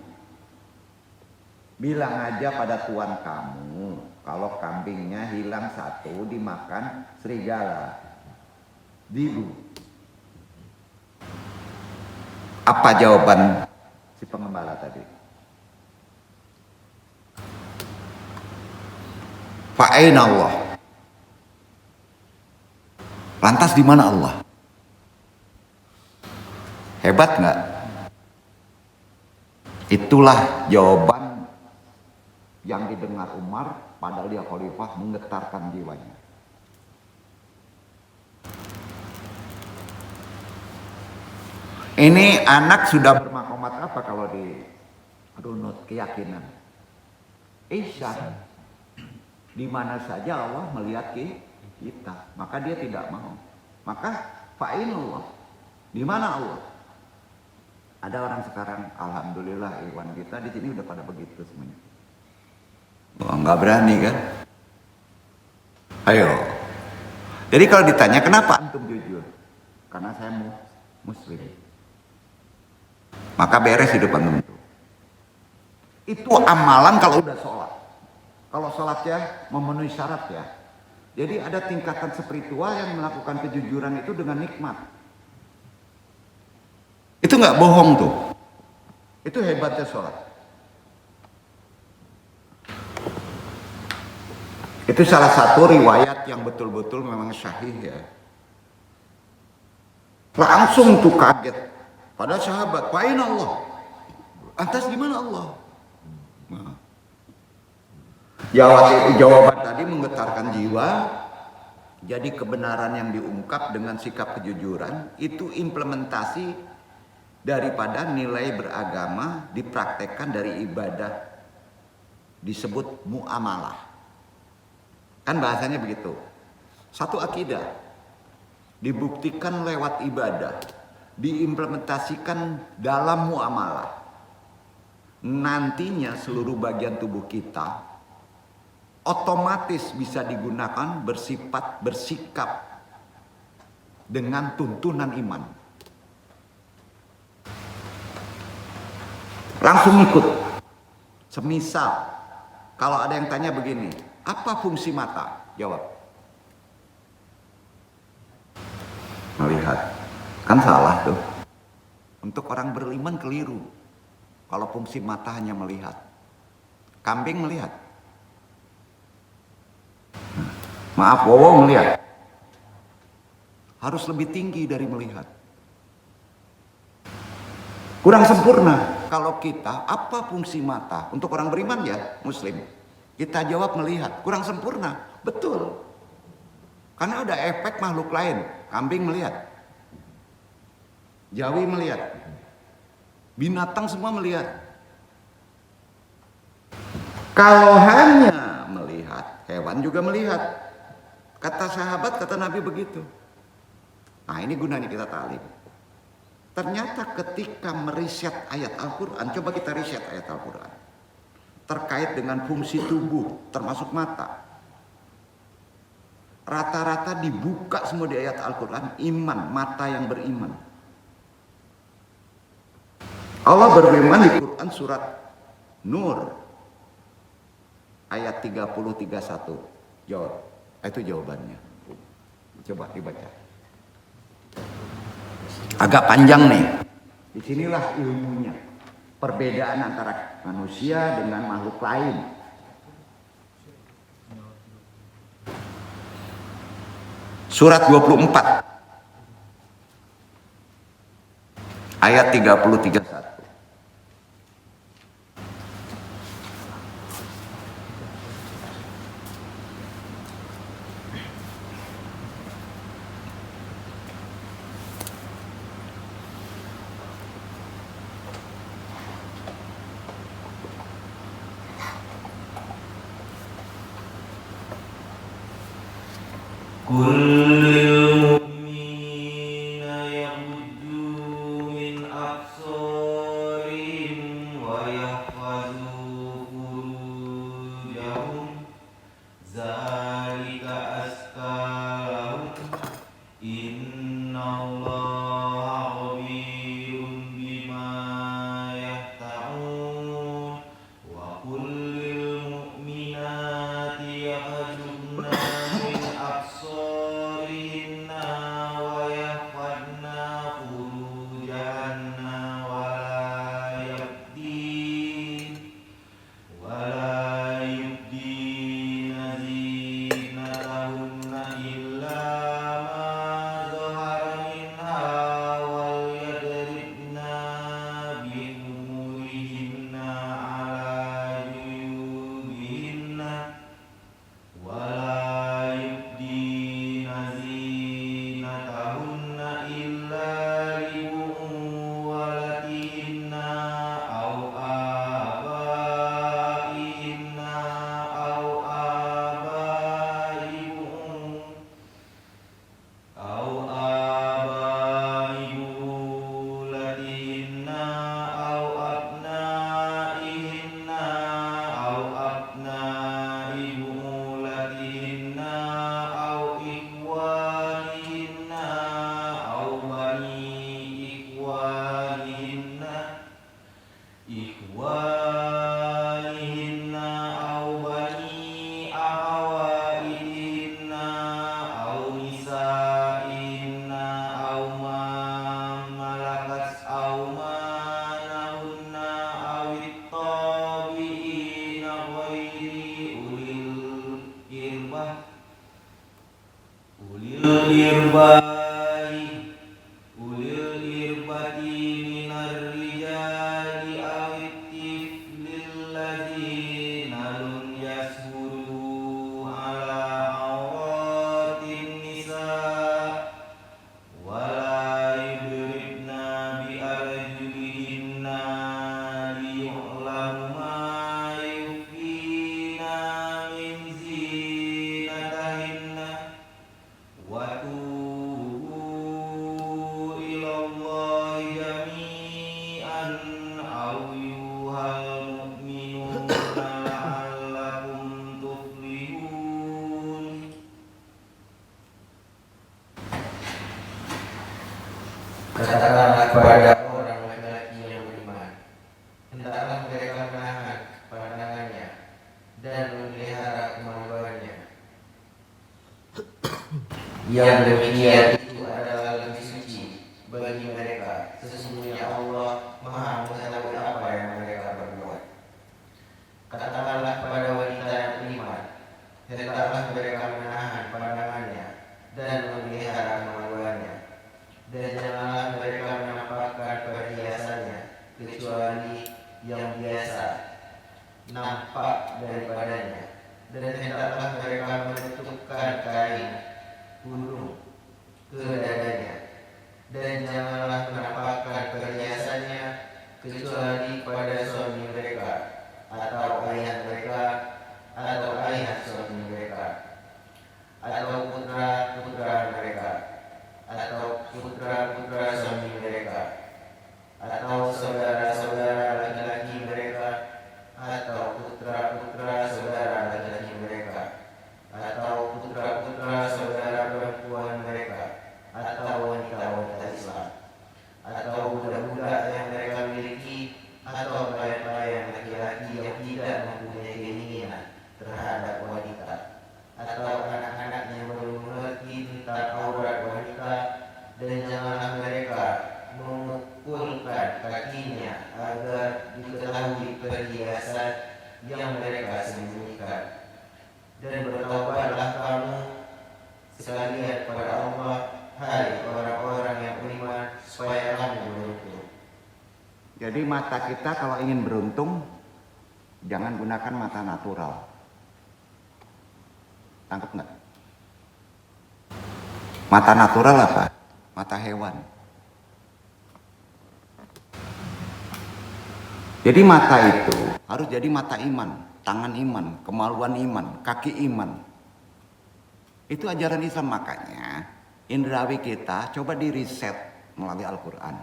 Bilang aja pada tuan kamu, kalau kambingnya hilang satu dimakan serigala. Dibu. Apa jawaban si pengembala tadi? Fa'aina Allah. Lantas di mana Allah? Hebat nggak? Itulah jawaban yang didengar Umar, padahal dia khalifah, menggetarkan jiwanya. Ini anak sudah bermakomat apa kalau di runut keyakinan? Ihsan. Di mana saja Allah melihat kita, maka dia tidak mau. Maka fa'inullah. Di mana Allah? Ada orang sekarang, alhamdulillah ikhwan kita di sini udah pada begitu semuanya. Wah, nggak berani kan? Ayo. Jadi kalau ditanya kenapa antum jujur? Karena saya muslim. Maka beres hidup antum itu. Itu amalan kalau udah sholat. Kalau sholatnya memenuhi syarat ya. Jadi ada tingkatan spiritual yang melakukan kejujuran itu dengan nikmat. Itu nggak bohong tuh. Itu hebatnya sholat. Itu salah satu riwayat yang betul-betul memang sahih ya. Langsung tuh kaget. Pada sahabat, fa'in Allah. Atas di mana Allah? Nah. Jawaban tadi menggetarkan jiwa. Jadi kebenaran yang diungkap dengan sikap kejujuran itu implementasi daripada nilai beragama dipraktekkan dari ibadah. Disebut muamalah. Kan bahasanya begitu. Satu akidah dibuktikan lewat ibadah, diimplementasikan dalam muamalah. Nantinya seluruh bagian tubuh kita otomatis bisa digunakan bersikap dengan tuntunan iman. Langsung ikut. Semisal kalau ada yang tanya begini, apa fungsi mata? Jawab. Melihat. Kan salah tuh. Untuk orang beriman keliru. Kalau fungsi mata hanya melihat. Kambing melihat. Maaf, Wowo melihat. Harus lebih tinggi dari melihat. Kurang sempurna. Kalau kita, apa fungsi mata? Untuk orang beriman ya, muslim. Kita jawab melihat. Kurang sempurna. Betul. Karena ada efek makhluk lain. Kambing melihat. Jawi melihat. Binatang semua melihat. Kalau hanya melihat, hewan juga melihat. Kata sahabat, kata Nabi begitu. Nah, ini gunanya kita ta'lim. Ternyata ketika meriset ayat Al-Quran, coba kita riset ayat Al-Quran. Terkait dengan fungsi tubuh, termasuk mata. Rata-rata dibuka semua di ayat Al-Quran, iman, mata yang beriman. Allah berfirman di Quran surat Nur ayat 30-31. Jawab. Itu jawabannya. Coba dibaca. Agak panjang nih. Disinilah ilmunya. Perbedaan antara manusia dengan makhluk lain. Surat 24. Ayat 30-31. Katakanlah kepada orang laki-laki yang beriman, hendaklah mereka menahan pandangannya dan memelihara kemaluannya. Yang demikian itu adalah lebih suci bagi mereka. Sesungguhnya Allah Maha mengetahui apa yang mereka berbuat. Katakanlah kepada wanita yang beriman, hendaklah mereka menahan dan memelihara kemaluannya. Dan janganlah mereka menampakkan perhiasannya kecuali yang biasa nampak daripadanya. Dan hendaklah mereka menutupkan kain gunung ke dadanya. Dan janganlah menampakkan perhiasannya kecuali pada suami mereka atau ayah mereka atau ayah suami mereka atau putra-putra mereka atau putra-putra suami mereka atau saudara-saudara laki-laki mereka atau putra-putra saudara laki-laki mereka atau putra-putra saudara perempuan mereka atau wanita-wanita Islam atau budak-budak yang mereka miliki atau pelayan-pelayan laki-laki yang tidak mempunyai keinginan terhadap wanita atau anak-anak yang belum mengerti tentang aurat wanita. Dan janganlah mereka memukulkan kakinya agar diketahui perhiasan yang mereka sembunyikan. Dan bertaubatlah kamu sekalian kepada Allah, hai orang-orang yang beriman, supaya kamu beruntung. Jadi mata kita kalau ingin beruntung, jangan gunakan mata natural. Tangkap nggak? Mata natural apa? Mata hewan. Jadi mata itu harus jadi mata iman, tangan iman, kemaluan iman, kaki iman. Itu ajaran Islam, makanya indrawi kita coba di riset melalui Al-Quran.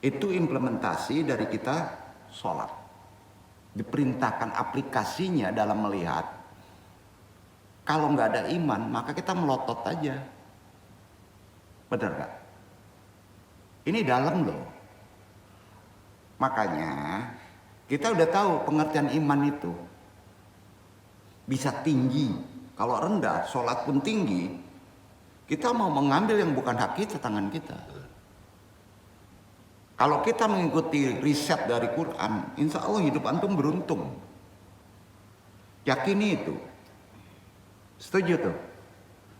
Itu implementasi dari kita sholat. Diperintahkan aplikasinya dalam melihat. Kalau nggak ada iman, maka kita melotot aja. Benar nggak? Ini dalam loh. Makanya kita udah tahu pengertian iman itu bisa tinggi. Kalau rendah, sholat pun tinggi. Kita mau mengambil yang bukan hak kita, tangan kita. Kalau kita mengikuti riset dari Quran, insya Allah hidup antum beruntung. Yakini itu. Setuju tuh?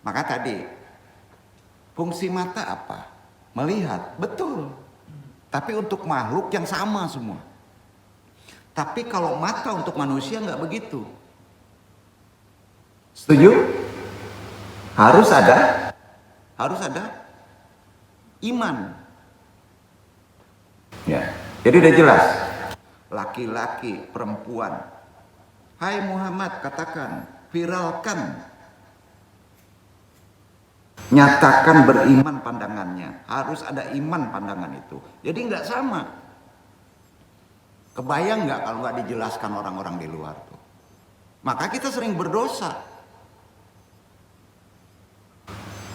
Maka tadi, fungsi mata apa? Melihat, betul. Tapi untuk makhluk yang sama semua. Tapi kalau mata untuk manusia nggak begitu. Setuju? Harus ada iman. Ya, jadi udah jelas. Laki-laki, perempuan. Hai Muhammad, katakan, viralkan, nyatakan beriman pandangannya. Harus ada iman pandangan itu. Jadi nggak sama. Kebayang nggak kalau nggak dijelaskan orang-orang di luar tuh? Maka kita sering berdosa.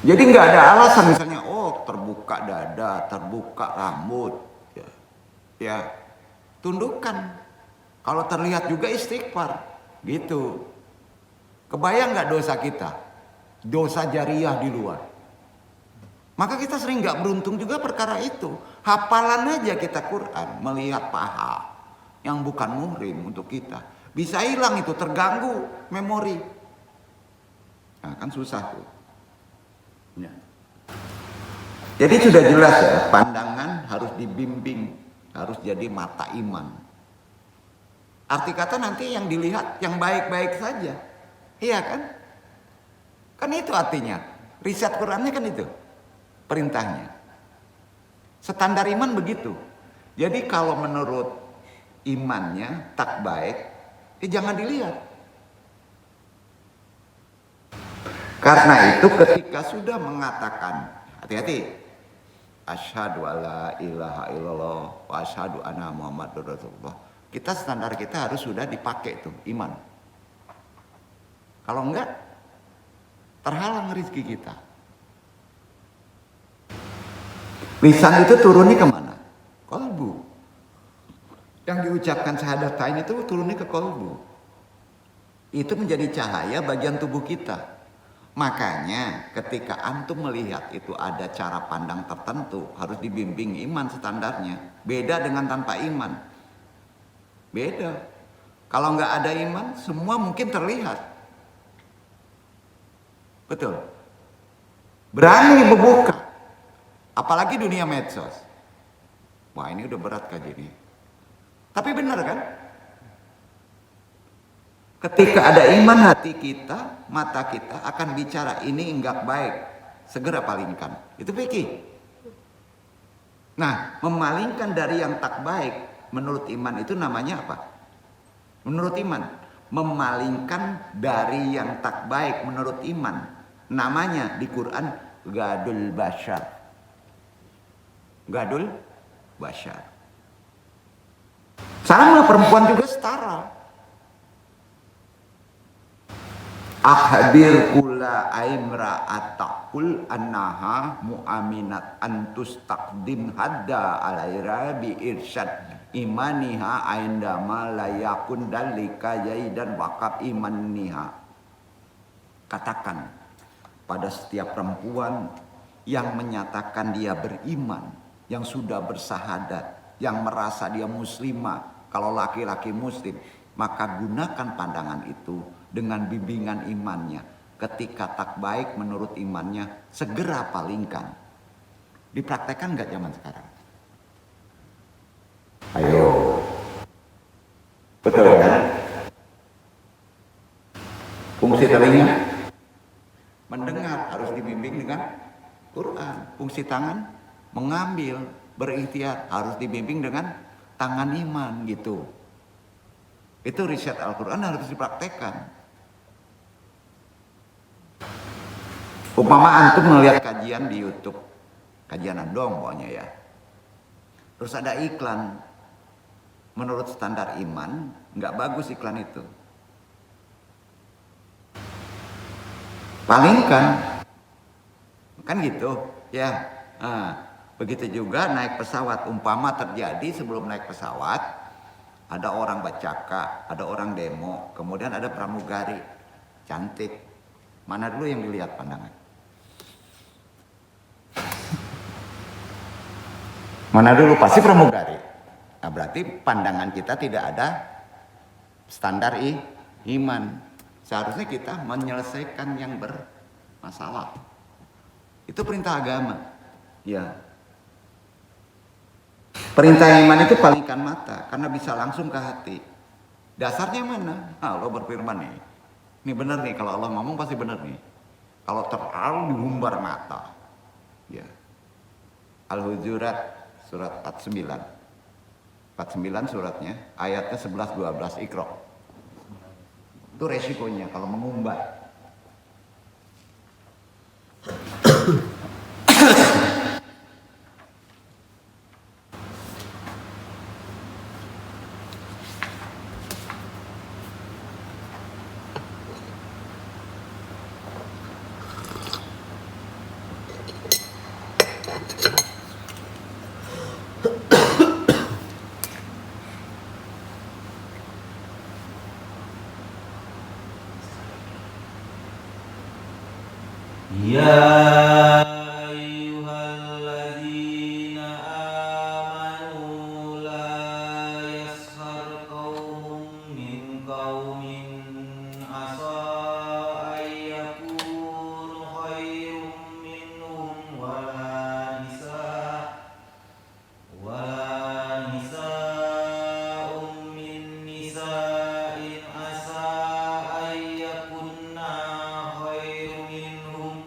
Jadi nggak ada alasan misalnya, oh terbuka dada, terbuka rambut, ya tundukkan. Kalau terlihat juga istighfar, gitu. Kebayang nggak dosa kita? Dosa jariah di luar. Maka kita sering nggak beruntung juga perkara itu. Hafalan aja kita Quran, melihat paha yang bukan muhrim untuk kita. Bisa hilang itu, terganggu memori. Nah kan susah tuh. Ya. Jadi sudah jelas ya, pandangan harus dibimbing, harus jadi mata iman. Arti kata nanti yang dilihat yang baik-baik saja. Iya kan? Kan itu artinya. Riset Qurannya kan itu. Perintahnya. Standar iman begitu. Jadi kalau menurut imannya tak baik, jangan dilihat. Karena itu ketika sudah mengatakan, hati-hati, asyhadu alla ilaha illallah wa asyhadu anna muhammadur rasulullah. Kita standar kita harus sudah dipakai tuh iman. Kalau enggak, terhalang rezeki kita. Lisan itu turunnya kemana? Kolbu. Yang diucapkan syahadatain itu turunnya ke kolbu. Itu menjadi cahaya bagian tubuh kita. Makanya ketika antum melihat itu ada cara pandang tertentu, harus dibimbing iman standarnya. Beda dengan tanpa iman. Beda. Kalau nggak ada iman, semua mungkin terlihat. Betul. Berani membuka. Apalagi dunia medsos. Wah, ini udah berat kaji ini. Tapi benar kan? Ketika ada iman, hati kita, mata kita akan bicara ini enggak baik, segera palingkan. Itu fikih. Nah, memalingkan dari yang tak baik menurut iman itu namanya apa? Menurut iman, memalingkan dari yang tak baik menurut iman, namanya di Quran gadul basyar. Gadul basyar. Sama perempuan juga setara. Akhbir kula aimra atakul annaha mu'aminat antus takdim hadda alaira bi irsyad imaniha aindama layakun dalika yaidan wakab imaniha. Katakan pada setiap perempuan yang menyatakan dia beriman, yang sudah bersahadat, yang merasa dia muslimah, kalau laki-laki muslim, maka gunakan pandangan itu dengan bimbingan imannya. Ketika tak baik menurut imannya, segera palingkan. Dipraktekkan nggak zaman sekarang? Ayo. Betul kan? Fungsi telinga mendengar harus dibimbing dengan Quran. Fungsi tangan mengambil, berikhtiar harus dibimbing dengan tangan iman gitu. Itu riset Al-Quran harus dipraktekkan. Umpama antum melihat kajian di YouTube, kajian dong pokoknya ya. Terus ada iklan, menurut standar iman, nggak bagus iklan itu. Palingkan, kan gitu, ya. Nah, begitu juga naik pesawat. Umpama terjadi sebelum naik pesawat, ada orang bacaka, ada orang demo, kemudian ada pramugari, cantik. Mana dulu yang dilihat pandangan? Mana dulu? Pasti pramugari. Nah, berarti pandangan kita tidak ada standar iman. Seharusnya kita menyelesaikan yang bermasalah. Itu perintah agama. Ya. Perintah iman itu palingkan mata, karena bisa langsung ke hati. Dasarnya mana? Allah berfirman nih. Ini benar nih, kalau Allah ngomong pasti benar nih. Kalau terlalu diumbar mata. Ya. Al-Hujurat surat 49. 49 suratnya, ayatnya 11-12 Iqra. Itu resikonya kalau mengumbar. Ya ayyuhalladzina amanu la yaskhar qaumun min qaumin asa ayyakunu khairum minhum wala nisa'un min nisa'in asa ayyakunna khairum minhum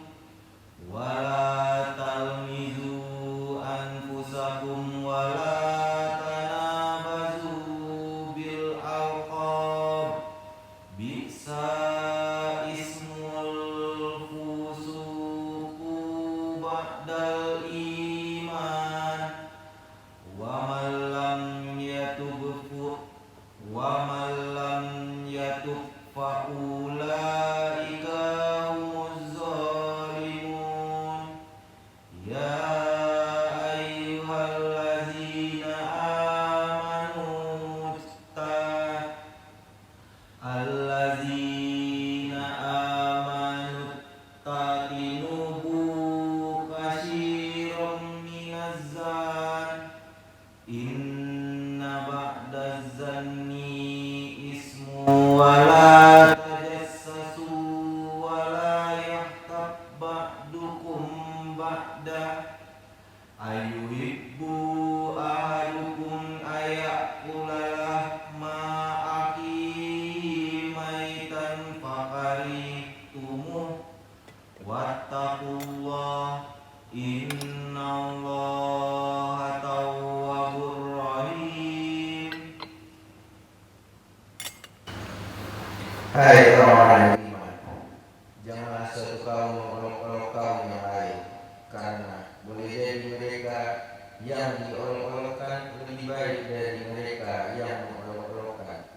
wala talmizu anfusakum wala tanabazu bil alqab bisa ismul fusuqu ba'dal iman wa man lam yatub fa ulaika humuz zalimun. Ya ayyuhalladzina amanu taqinubu kasyiran minaz zan inna ba'daz zanni ismu wala tajassasu wala yahtab ba'dukum wattaqullah innallaha tawwabur rahim. Hai orang-orang yang beriman, janganlah suatu kaum mengolok-olok kaum yang lain, karena boleh jadi mereka yang diolok-olokkan lebih baik dari mereka yang mengolok-olokkan.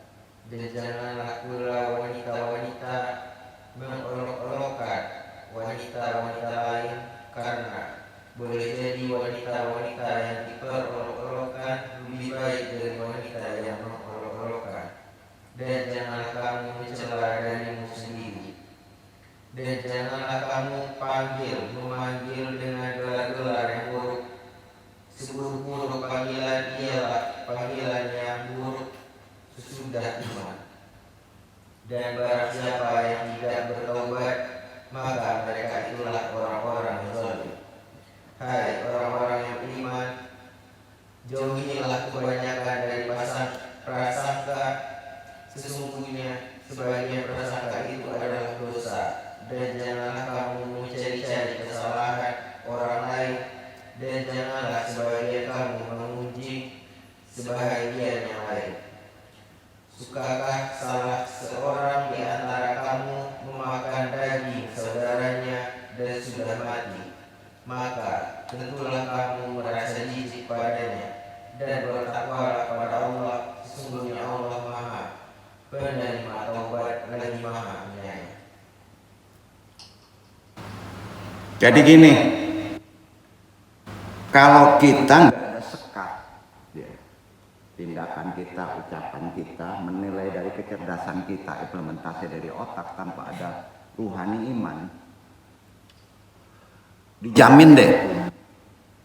Dan janganlah pula wanita-wanita mengolok-olokkan wanita-wanita lain, karena boleh jadi wanita-wanita yang diperolok-olokkan lebih baik dari wanita yang mengolok-olokkan. Dan janganlah kamu mencela dirimu sendiri, dan janganlah kamu memanggil dengan gelar-gelar yang buruk. Seburuk-buruk panggilan ialah panggilan yang buruk sesudah iman. Dan barang siapa yang tidak bertaubat, maka mereka itulah orang-orang yang zalim. Hai orang-orang yang beriman, jauhilah kebanyakan dari prasangka. Sesungguhnya sebagian prasangka itu adalah dosa. Dan janganlah kamu mencari-cari kesalahan orang lain, dan janganlah sebagian kamu memuji sebahagian yang lain. Sukakah salah seorang di antara kamu memakan daging saudaranya dan sudah mati? Maka tentulah kamu merasa jijik padanya, dan bertakwalah kepada Allah. Sesungguhnya Allah Maha Penerima Taubat lagi Maha Penyayang. Jadi gini, kalau kita nggak ada sekat, ya, tindakan kita, ucapan kita, menilai dari kecerdasan kita, implementasi dari otak tanpa ada ruhani iman, dijamin deh,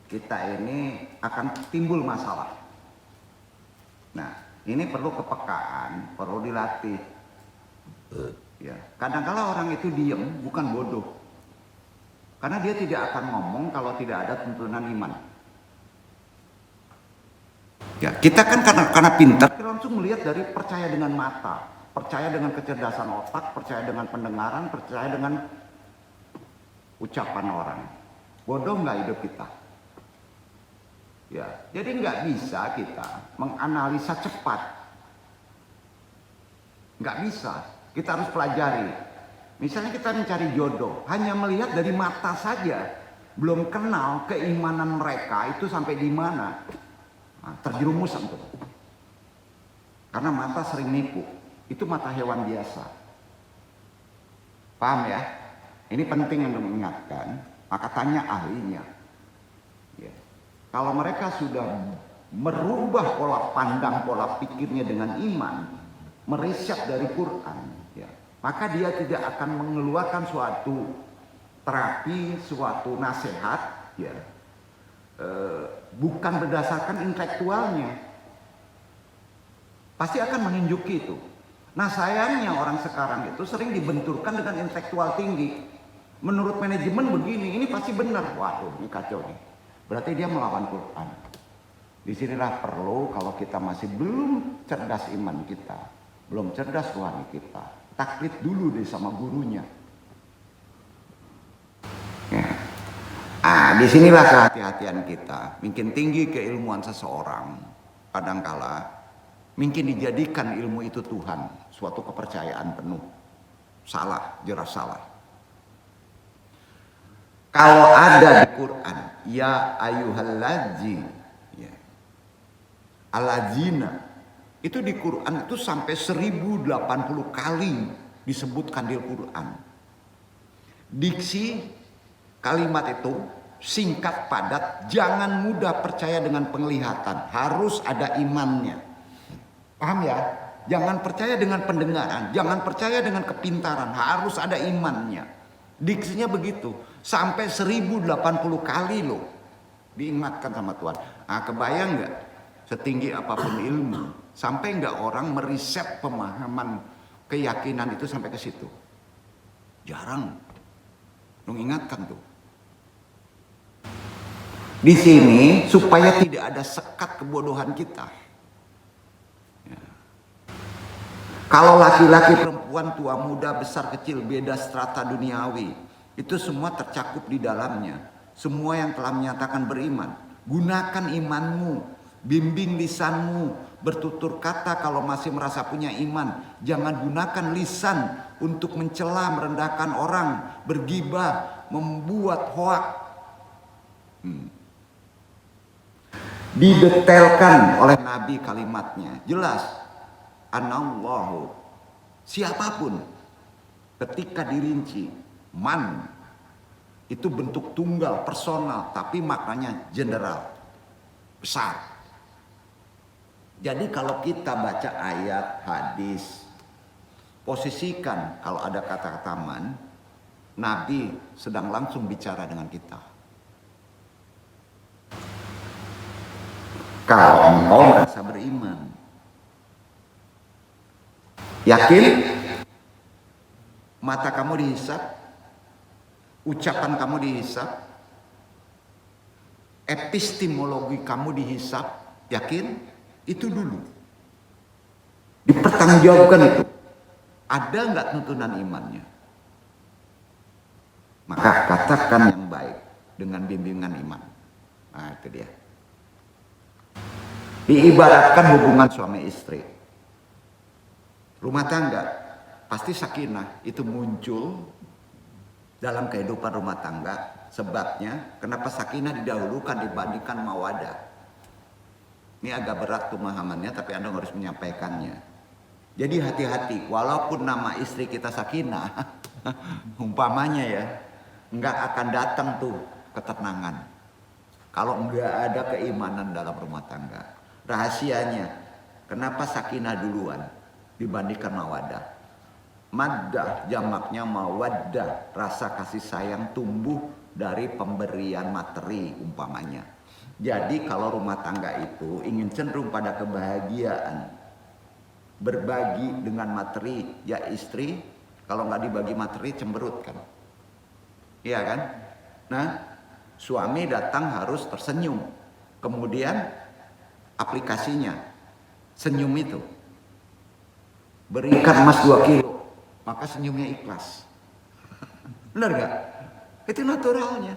kita ini akan timbul masalah. Nah, ini perlu kepekaan, perlu dilatih. Ya, kadang-kala orang itu diem, bukan bodoh. Karena dia tidak akan ngomong kalau tidak ada tuntunan iman. Ya, kita kan karena pintar, kita langsung melihat dari percaya dengan mata, percaya dengan kecerdasan otak, percaya dengan pendengaran, percaya dengan ucapan orang. Bodoh nggak hidup kita? Ya, jadi nggak bisa kita menganalisa cepat. Nggak bisa. Kita harus pelajari. Misalnya kita mencari jodoh, hanya melihat dari mata saja, belum kenal keimanan mereka itu sampai di mana. Nah, terjerumus tuh. Karena mata sering nipu. Itu mata hewan biasa. Paham ya? Ini penting untuk mengingatkan. Maka tanya ahlinya. Ya. Kalau mereka sudah merubah pola pandang, pola pikirnya dengan iman, meriset dari Quran, ya, maka dia tidak akan mengeluarkan suatu terapi, suatu nasihat, ya, bukan berdasarkan intelektualnya. Pasti akan menunjuki itu. Nah, sayangnya orang sekarang itu sering dibenturkan dengan intelektual tinggi. Menurut manajemen begini, ini pasti benar. Waduh, ini kacau nih. Berarti dia melawan Quran. Disinilah perlu, kalau kita masih belum cerdas iman kita, belum cerdas rohani kita, taklid dulu deh sama gurunya. Ya. Disinilah kehati-hatian kita. Mungkin tinggi keilmuan seseorang, kadangkala mungkin dijadikan ilmu itu Tuhan, suatu kepercayaan penuh. Salah, jelas salah. Kalau ada di Quran, ya ayyuhalladzina, ya, aladzina, itu di Quran itu sampai 1080 kali disebutkan di Quran. Diksi kalimat itu singkat, padat, jangan mudah percaya dengan penglihatan, harus ada imannya. Paham ya? Jangan percaya dengan pendengaran, jangan percaya dengan kepintaran, harus ada imannya. Diksinya begitu, sampai 1080 kali loh diingatkan sama Tuhan. Kebayang nggak setinggi apapun ilmu, sampai nggak orang meriset pemahaman keyakinan itu sampai ke situ? Jarang. Mengingatkan tuh. Di sini supaya tidak ada sekat kebodohan kita. Ya. Kalau laki-laki, perempuan, tua, muda, besar, kecil, beda strata duniawi, Itu semua tercakup di dalamnya. Semua yang telah menyatakan beriman. Gunakan imanmu, bimbing lisanmu, bertutur kata kalau masih merasa punya iman. Jangan gunakan lisan untuk mencela, merendahkan orang, bergibah, membuat hoak. Didetailkan oleh Nabi kalimatnya. Jelas. Anallahu. Siapapun. Ketika dirinci. Man. Itu bentuk tunggal, personal. Tapi maknanya general. Besar. Jadi kalau kita baca ayat, hadis. Posisikan kalau ada kata-kata man. Nabi sedang langsung bicara dengan kita. Kalau engkau merasa beriman, yakin, mata kamu dihisap, ucapan kamu dihisap, epistemologi kamu dihisap, yakin, itu dulu. Dipertanggungjawabkan itu. Ada nggak tuntunan imannya? Maka katakan yang baik dengan bimbingan iman. Nah itu dia. Diibaratkan hubungan suami istri. Rumah tangga, pasti sakinah itu muncul dalam kehidupan rumah tangga. Sebabnya, kenapa sakinah didahulukan dibandingkan mawadah. Ini agak berat pemahamannya, tapi Anda harus menyampaikannya. Jadi hati-hati, walaupun nama istri kita sakinah, umpamanya ya, nggak akan datang tuh ketenangan. Kalau nggak ada keimanan dalam rumah tangga. Rahasianya, kenapa sakinah duluan dibandingkan mawaddah? Maddah jamaknya mawaddah, rasa kasih sayang tumbuh dari pemberian materi umpamanya. Jadi kalau rumah tangga itu ingin cenderung pada kebahagiaan, berbagi dengan materi, ya istri kalau nggak dibagi materi cemberut kan? Iya kan? Nah, suami datang harus tersenyum, kemudian aplikasinya senyum itu berikan emas 2 kilo maka senyumnya ikhlas. Benar gak? Itu naturalnya.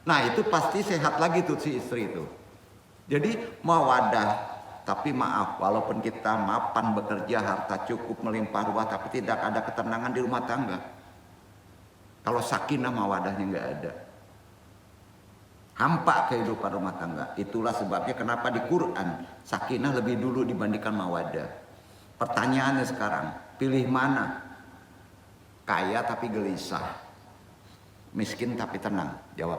Nah itu pasti sehat lagi tuh si istri itu. Jadi mawadah, tapi maaf walaupun kita mapan bekerja, harta cukup melimpah ruah, tapi tidak ada ketenangan di rumah tangga. Kalau sakinah mawadahnya nggak ada, hampa kehidupan rumah tangga. Itulah sebabnya kenapa di Quran sakinah lebih dulu dibandingkan mawaddah. Pertanyaannya sekarang, pilih mana? Kaya tapi gelisah, miskin tapi tenang. Jawab.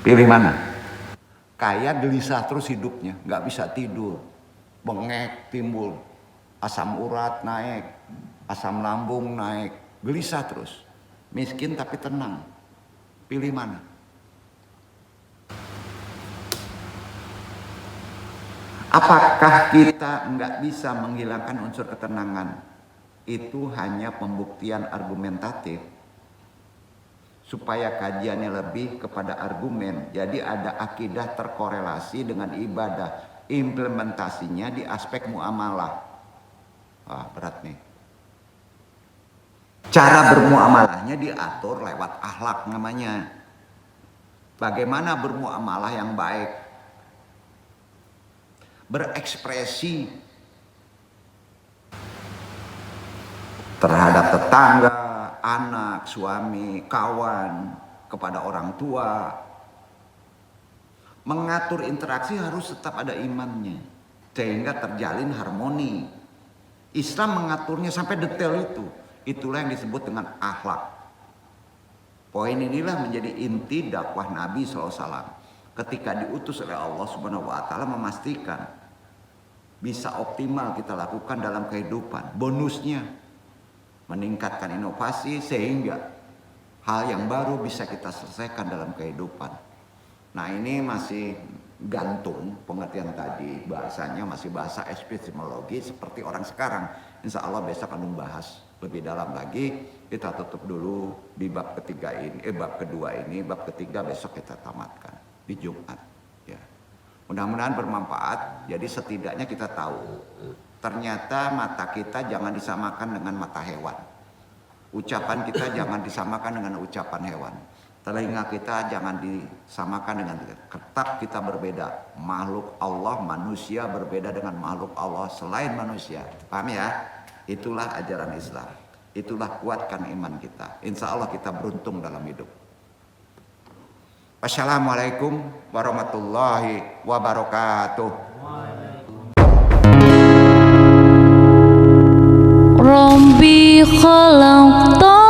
Pilih mana? Kaya gelisah terus hidupnya, nggak bisa tidur, bengek timbul, asam urat naik, asam lambung naik, gelisah terus. Miskin tapi tenang. Pilih mana? Apakah kita nggak bisa menghilangkan unsur ketenangan? Itu hanya pembuktian argumentatif. Supaya kajiannya lebih kepada argumen. Jadi ada akidah terkorelasi dengan ibadah. Implementasinya di aspek muamalah. Wah berat nih. Cara bermuamalahnya diatur lewat akhlak namanya. Bagaimana bermuamalah yang baik? Berekspresi terhadap tetangga, anak, suami, kawan, kepada orang tua. Mengatur interaksi harus tetap ada imannya, sehingga terjalin harmoni. Islam mengaturnya sampai detail itu. Itulah yang disebut dengan akhlak. Poin inilah menjadi inti dakwah Nabi SAW. Ketika diutus oleh Allah Subhanahu wa Ta'ala memastikan bisa optimal kita lakukan dalam kehidupan. Bonusnya meningkatkan inovasi sehingga hal yang baru bisa kita selesaikan dalam kehidupan. Nah ini masih gantung pengertian tadi, bahasanya masih bahasa epistemologi seperti orang sekarang. Insya Allah besok akan membahas lebih dalam lagi. Kita tutup dulu di bab ketiga ini, bab kedua ini, bab ketiga besok kita tamatkan di Jumat. Ya. Mudah-mudahan bermanfaat. Jadi setidaknya kita tahu ternyata mata kita jangan disamakan dengan mata hewan. Ucapan kita jangan disamakan dengan ucapan hewan. Telinga kita jangan disamakan dengan ketak kita berbeda. Makhluk Allah, manusia berbeda dengan makhluk Allah selain manusia. Paham ya? Itulah ajaran Islam. Itulah kuatkan iman kita. Insya Allah kita beruntung dalam hidup. Wassalamualaikum warahmatullahi wabarakatuh. Rabbi khalaqta